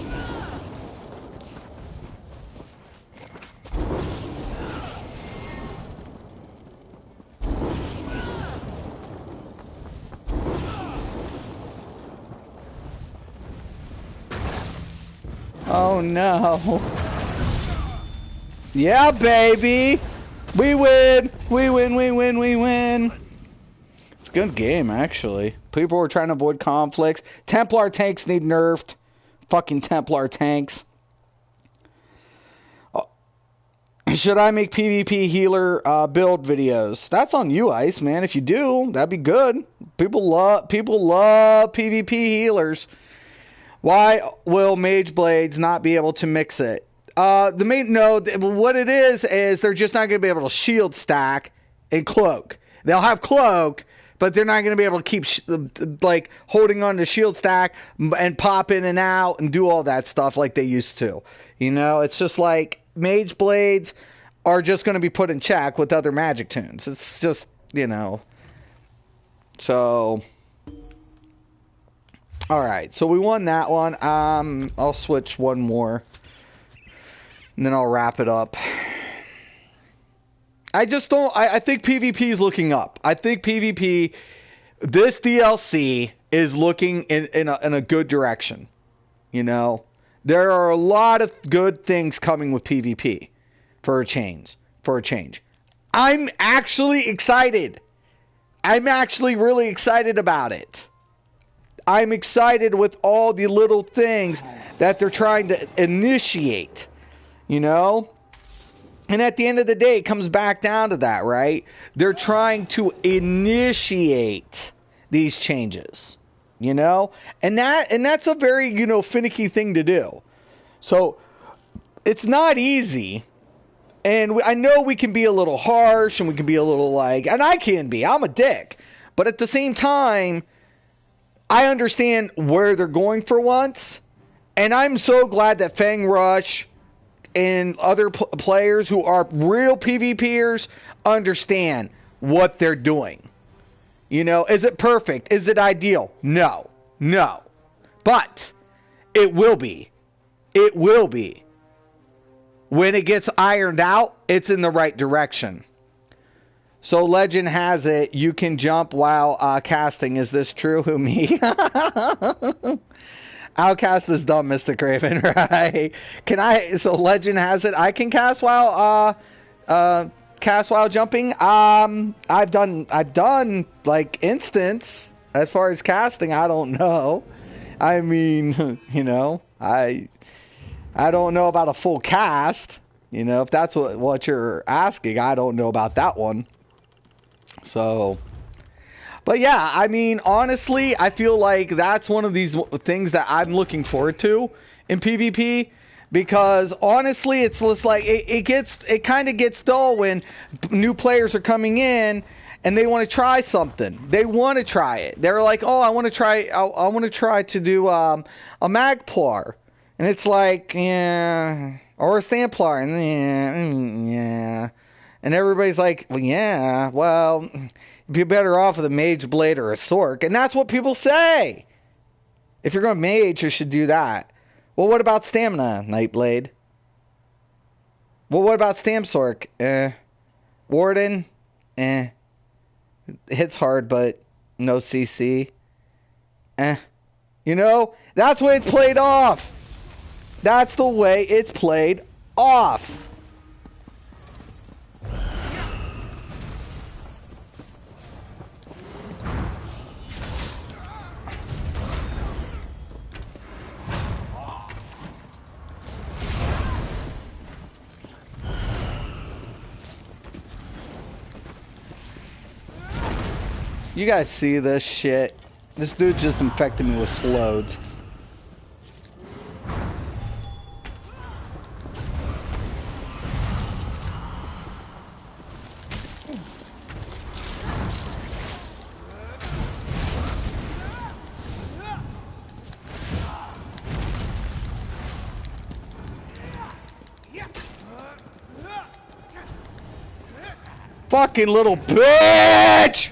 Oh no. Yeah, baby. We win. We win, we win, we win. It's a good game, actually. People were trying to avoid conflicts. Templar tanks need nerfed. Fucking Templar tanks. Should I make PvP healer build videos? That's on you, Ice, man. If you do, that'd be good. People love PvP healers. Why will Mage Blades not be able to mix it? What it is they're just not going to be able to shield stack and cloak. They'll have cloak, but they're not going to be able to keep like holding on to shield stack and pop in and out and do all that stuff like they used to. You know, it's just like Mage Blades are just going to be put in check with other magic tunes. It's just, you know. So, all right. So we won that one. I'll switch one more. And then I'll wrap it up. I think PvP is looking up. I think PvP, this DLC is looking in a good direction. You know, there are a lot of good things coming with PvP for a change. I'm actually excited. I'm actually really excited about it. I'm excited with all the little things that they're trying to initiate. You know? And at the end of the day, it comes back down to that, right? They're trying to initiate these changes, you know? And that's a very, you know, finicky thing to do. So it's not easy. And I know we can be a little harsh and we can be a little like, and I can be, I'm a dick. But at the same time, I understand where they're going for once. And I'm so glad that Fang Rush and other players who are real PvPers understand what they're doing. You know, is it perfect? Is it ideal? No. But it will be. It will be. When it gets ironed out, it's in the right direction. So legend has it, you can jump while casting. Is this true? Who, me? I'll cast this dumb Mysticraven, right? So legend has it, I can cast while jumping. I've done like instance. As far as casting, I don't know. I mean, you know, I don't know about a full cast. You know, if that's what you're asking, I don't know about that one. So, But yeah, I mean, honestly, I feel like that's one of these things that I'm looking forward to in PvP. Because honestly, it's just like it kind of gets dull when new players are coming in and they want to try something. They want to try it. They're like, oh, I want to try. I want to try to do a Magplar, and it's like, yeah, or a Stamplar, and yeah, and everybody's like, well, yeah, well, you'd be better off with a Mage Blade or a Sork, and that's what people say. If you're going to Mage, you should do that. Well, what about Stamina, Nightblade? Well, what about Stamsork? Warden? Hits hard, but no CC. You know, that's the way it's played off. That's the way it's played off. You guys see this shit? This dude just infected me with slodes. Fucking little bitch!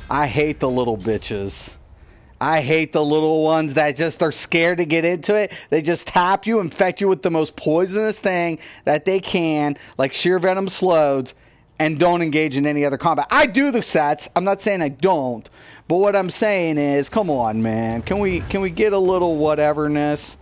I hate the little bitches. I hate the little ones that just are scared to get into it. They just tap you, infect you with the most poisonous thing that they can, like sheer venom slodes, and don't engage in any other combat. I do the sets. I'm not saying I don't, but what I'm saying is, come on, man. Can we get a little whateverness?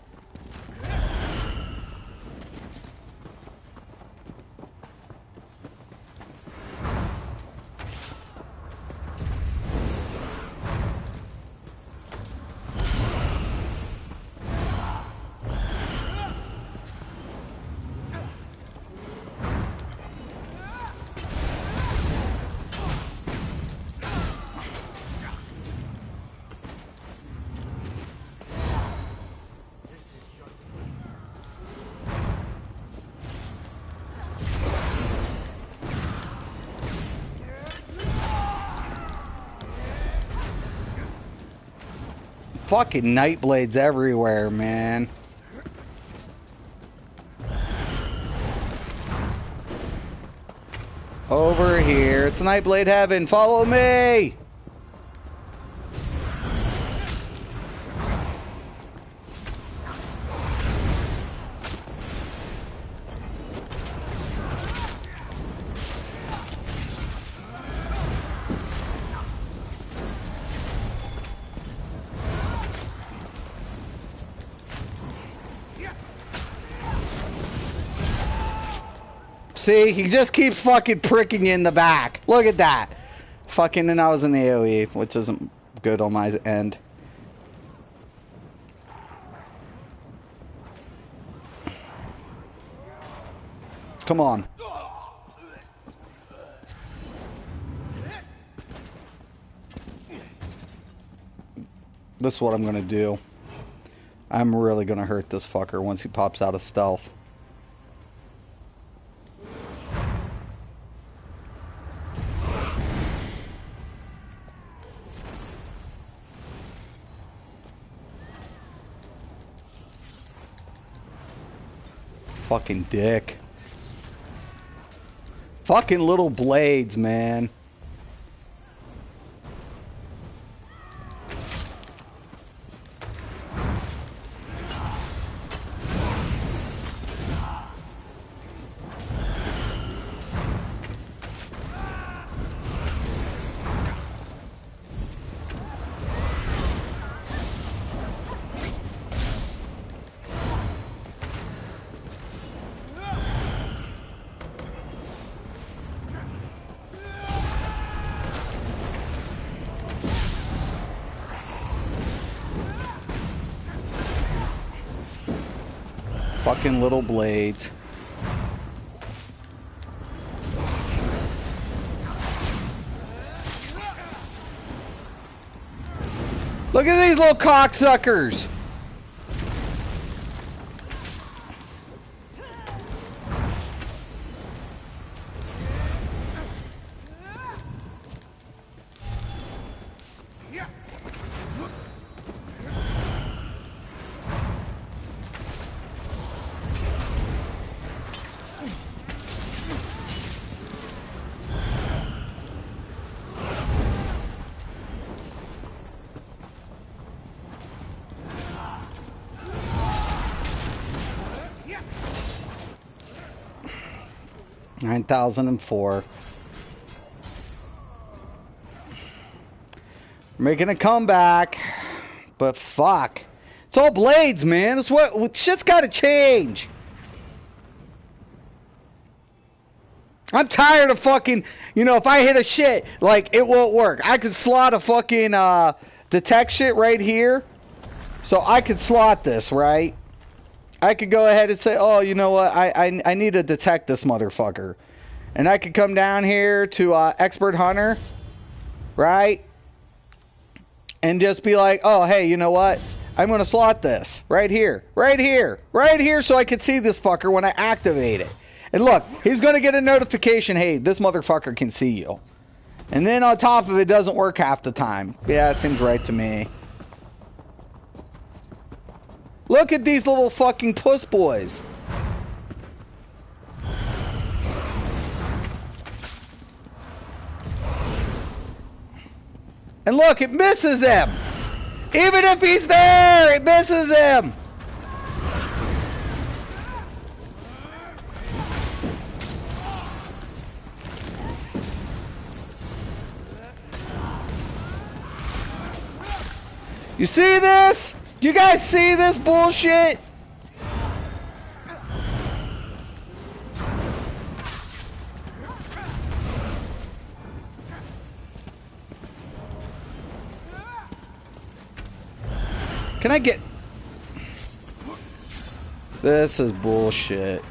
Fucking Nightblades everywhere, man. Over here. It's Nightblade heaven. Follow me! See, he just keeps fucking pricking you in the back. Look at that. Fucking, and I was in the AoE, which isn't good on my end. Come on. This is what I'm gonna do. I'm really gonna hurt this fucker once he pops out of stealth. Fucking dick. Fucking little blades, man. Fucking little blades. Look at these little cocksuckers. $9,004. Making a comeback, but fuck, it's all blades, man. It's what shit's got to change. I'm tired of fucking, you know, if I hit a shit, like, it won't work. I could slot a fucking detect shit right here, so I could slot this, right? I could go ahead and say, oh, you know what, I need to detect this motherfucker. And I could come down here to Expert Hunter, right? And just be like, oh, hey, you know what? I'm going to slot this right here, right here, right here, so I can see this fucker when I activate it. And look, he's going to get a notification, hey, this motherfucker can see you. And then on top of it, doesn't work half the time. Yeah, it seems right to me. Look at these little fucking puss boys. And look, it misses him. Even if he's there, it misses him. You see this? You guys see this bullshit? Can I get... This is bullshit.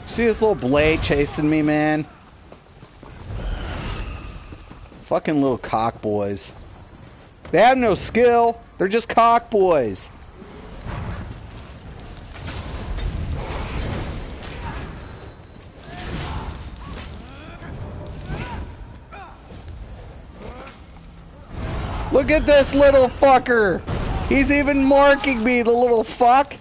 See this little blade chasing me, man? Fucking little cock boys. They have no skill. They're just cock boys. Look at this little fucker. He's even marking me, the little fuck.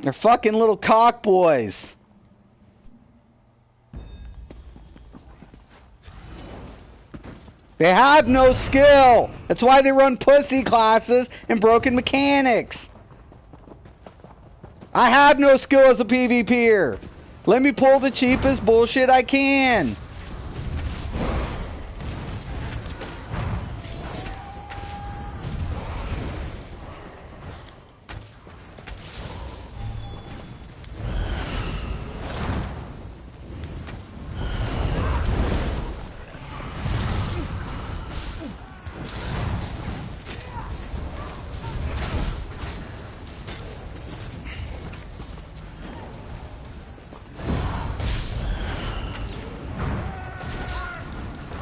They're fucking little cock boys. They have no skill. That's why they run pussy classes and broken mechanics. I have no skill as a PvPer. Let me pull the cheapest bullshit I can.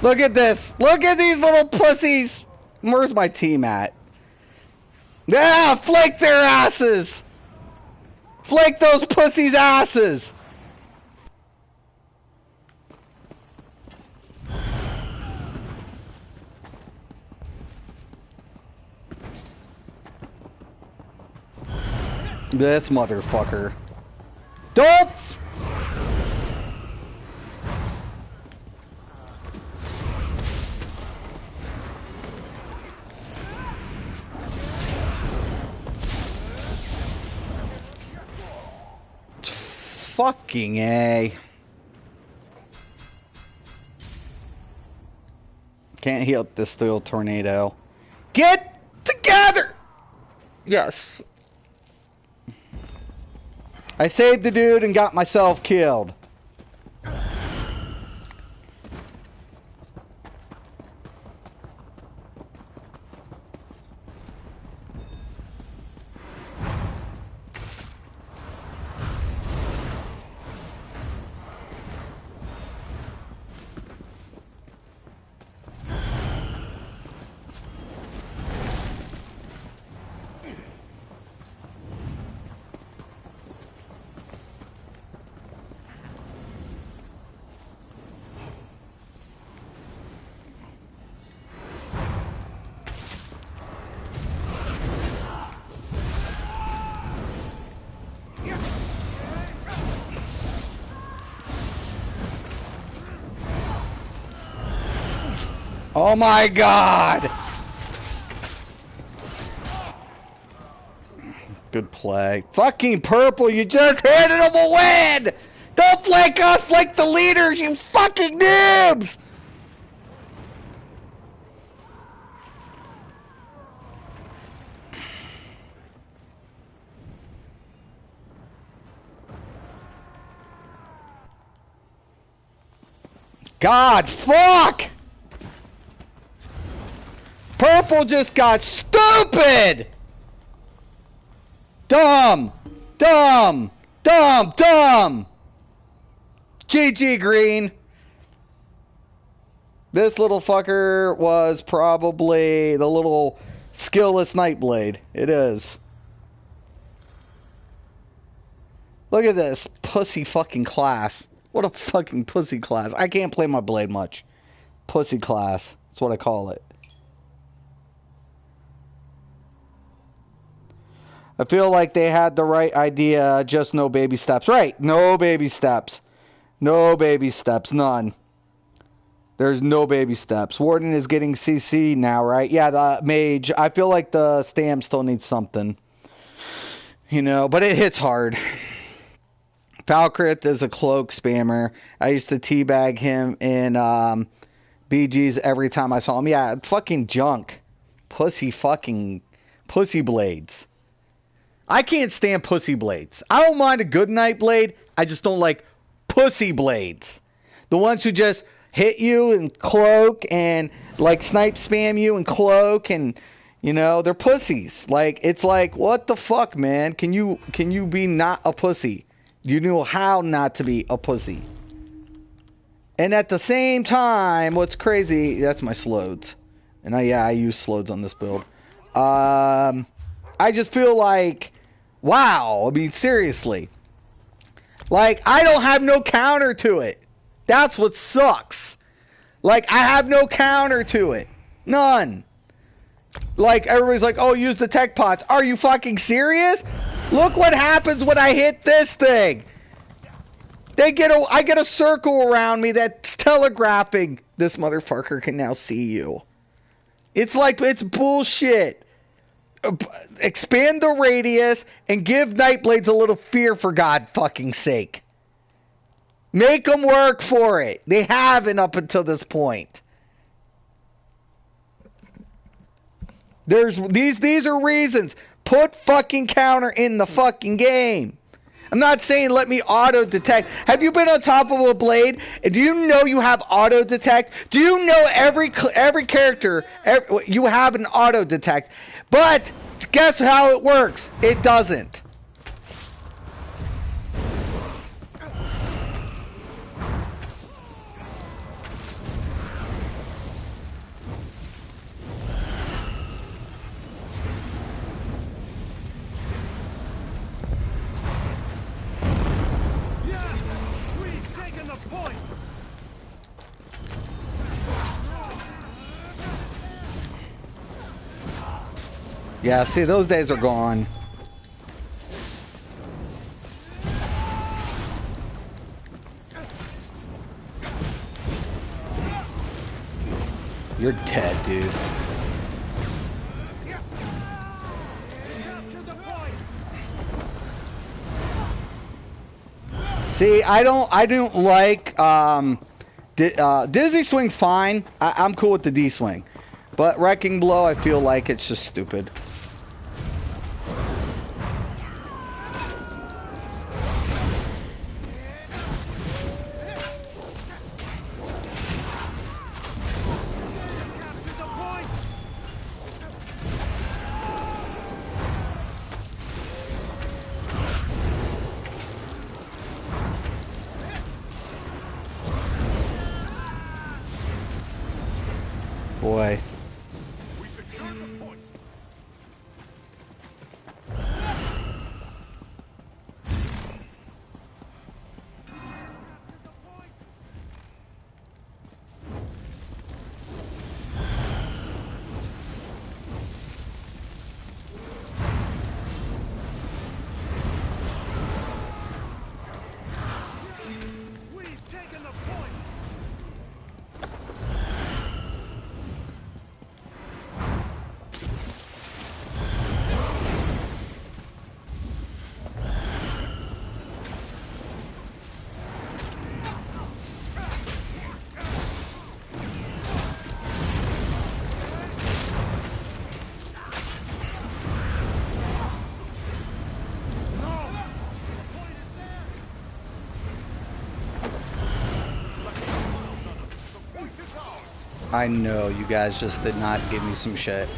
Look at this. Look at these little pussies. Where's my team at? Yeah, flake their asses. Flake those pussies' asses. This motherfucker. Don't. Fucking A. Can't heal this steel tornado. Get together! Yes. I saved the dude and got myself killed. Oh my god! Good play. Fucking purple, you just handed him a win! Don't flank us, flank the leaders, you fucking noobs! God, fuck! Purple just got stupid! Dumb! Dumb! Dumb! Dumb! GG, green. This little fucker was probably the little skillless Nightblade. It is. Look at this pussy fucking class. What a fucking pussy class. I can't play my blade much. Pussy class. That's what I call it. I feel like they had the right idea, just no baby steps. Right, no baby steps. No baby steps, none. There's no baby steps. Warden is getting CC now, right? Yeah, the mage. I feel like the Stam still needs something. You know, but it hits hard. Falcrit is a cloak spammer. I used to teabag him in BGs every time I saw him. Yeah, fucking junk. Pussy blades. I can't stand pussy blades. I don't mind a good night blade. I just don't like pussy blades. The ones who just hit you and cloak and like snipe spam you and cloak and you know, they're pussies. Like it's like what the fuck, man? Can you be not a pussy? You know how not to be a pussy. And at the same time, what's crazy, that's my slodes. And I use slodes on this build. I just feel like, wow, I mean, seriously. Like, I don't have no counter to it. That's what sucks. Like, I have no counter to it. None. Like, everybody's like, oh, use the tech pots. Are you fucking serious? Look what happens when I hit this thing. I get a circle around me that's telegraphing. This motherfucker can now see you. It's like, it's bullshit. Expand the radius and give Nightblades a little fear, for God fucking sake. Make them work for it. They haven't up until this point. These are reasons. Put fucking counter in the fucking game. I'm not saying let me auto detect. Have you been on top of a blade? Do you know you have auto detect? Do you know every character you have an auto detect? But guess how it works? It doesn't. Yeah, see, those days are gone. You're dead, dude. See, I don't like Dizzy Swing's fine. I'm cool with the D Swing. But Wrecking Blow, I feel like it's just stupid. Boy. We secured the point. We've taken the point. I know you guys just did not give me some shit.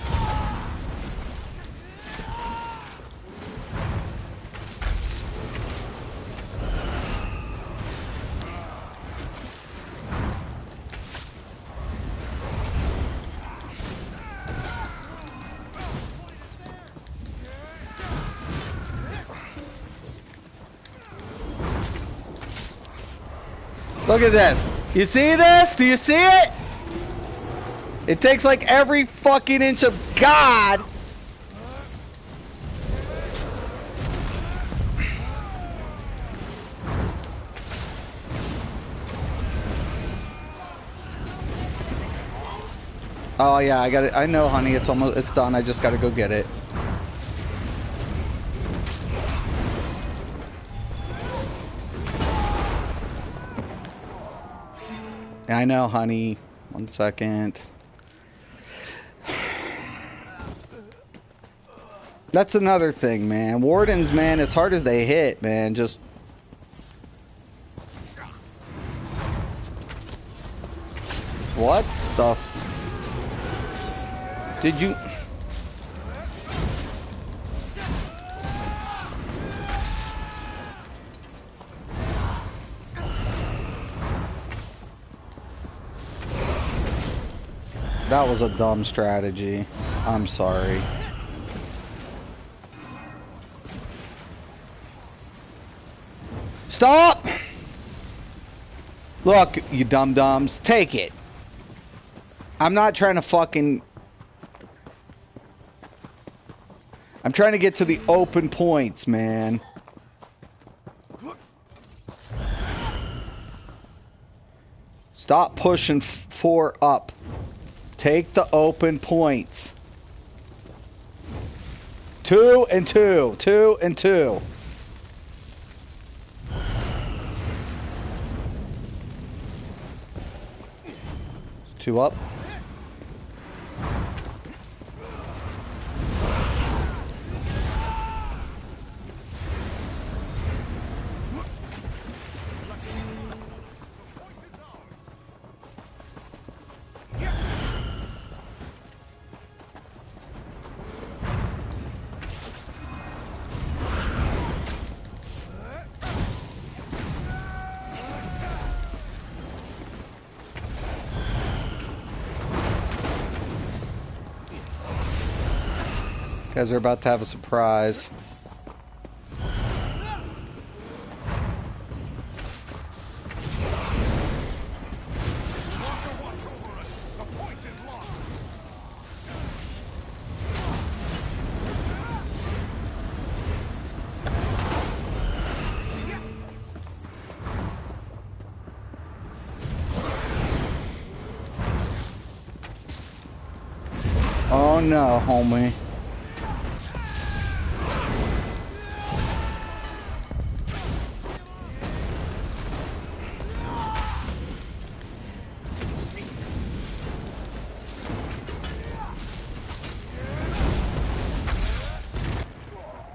Look at this. You see this? Do you see it? It takes like every fucking inch of God. Oh yeah, I got it. I know, honey. It's done. I just got to go get it. I know, honey. 1 second. That's another thing, man. Wardens, man, as hard as they hit, man, just... What the f... Did you... That was a dumb strategy. I'm sorry. Stop! Look, you dum-dums. Take it. I'm not trying to fucking... I'm trying to get to the open points, man. Stop pushing 4 up. Take the open points. 2 and 2. 2 and 2. Two up. Guys are about to have a surprise. Oh no, homie.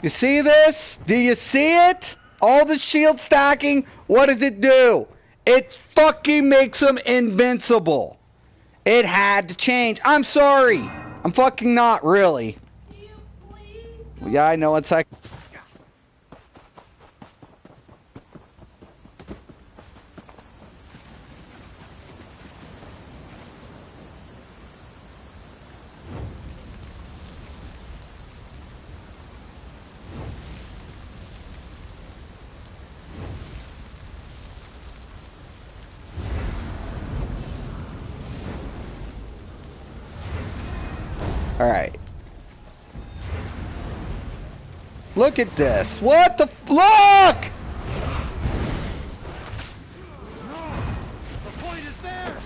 You see this? Do you see it? All the shield stacking, what does it do? It fucking makes them invincible. It had to change. I'm sorry. I'm fucking not, really. Yeah, I know. It's like... Alright. Look at this. What the... Look! The point is there.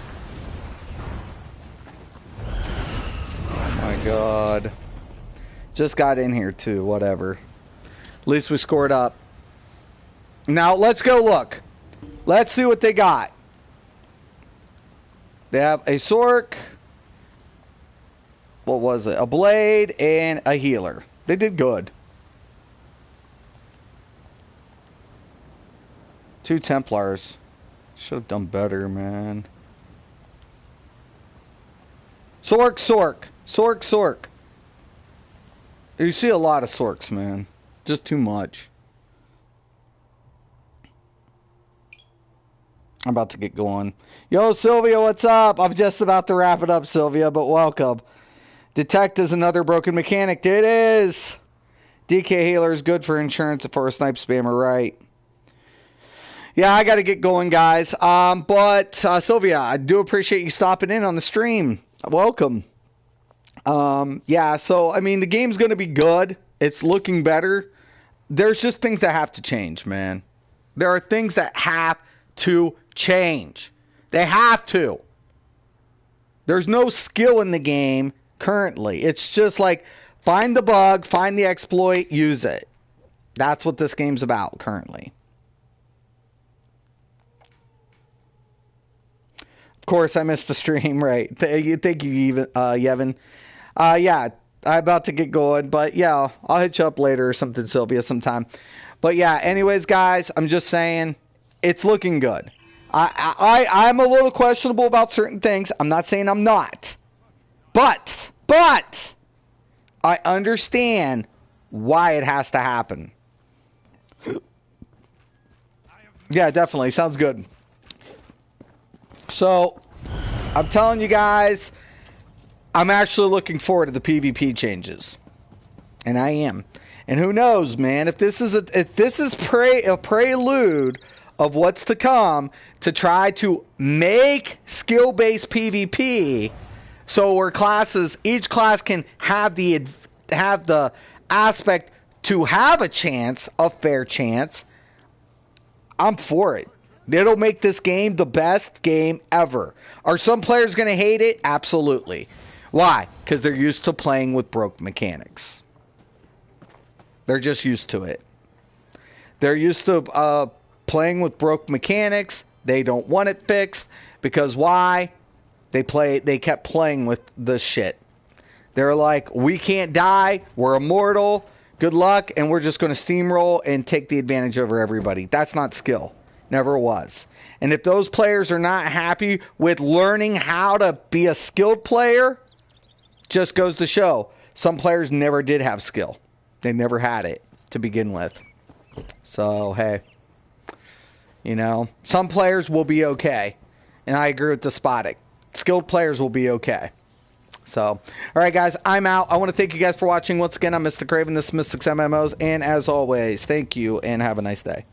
Oh my god. Just got in here too, whatever. At least we scored up. Now, let's go look. Let's see what they got. They have a Sork. What was it? A Blade and a Healer. They did good. 2 Templars. Should have done better, man. Sork, Sork. Sork, Sork. You see a lot of Sorks, man. Just too much. I'm about to get going. Yo, Sylvia, what's up? I'm just about to wrap it up, Sylvia, but welcome. Detect is another broken mechanic. It is. DK Healer is good for insurance for a snipe spammer, right? Yeah, I got to get going, guys. But Sylvia, I do appreciate you stopping in on the stream. Welcome. Yeah, so, I mean, the game's going to be good. It's looking better. There's just things that have to change, man. There are things that have to change. They have to. There's no skill in the game currently. It's just like, find the bug, find the exploit, use it. That's what this game's about currently. Of course, I missed the stream, right? Thank you, Yevon. Yeah, I'm about to get going, but yeah, I'll hit you up later or something, Sylvia, sometime. But yeah, anyways, guys, I'm just saying, it's looking good. I'm a little questionable about certain things. I'm not saying I'm not. But I understand why it has to happen. Yeah, definitely. Sounds good. So, I'm telling you guys, I'm actually looking forward to the PvP changes. And I am. And who knows, man, if this is a prelude of what's to come to try to make skill-based PvP so where each class can have the aspect to have a chance, a fair chance, I'm for it. It'll make this game the best game ever. Are some players going to hate it? Absolutely. Why? Because they're used to playing with broke mechanics. They're just used to it. They're used to playing with broke mechanics. They don't want it fixed. Because why? They kept playing with the shit. They're like, we can't die. We're immortal. Good luck. And we're just going to steamroll and take the advantage over everybody. That's not skill. Never was. And if those players are not happy with learning how to be a skilled player, just goes to show some players never did have skill. They never had it to begin with. So, hey, you know, some players will be okay. And I agree with Despotic. Skilled players will be okay. So, all right, guys, I'm out. I want to thank you guys for watching. Once again, I'm Mysticraven. This is Mystics MMOs. And as always, thank you and have a nice day.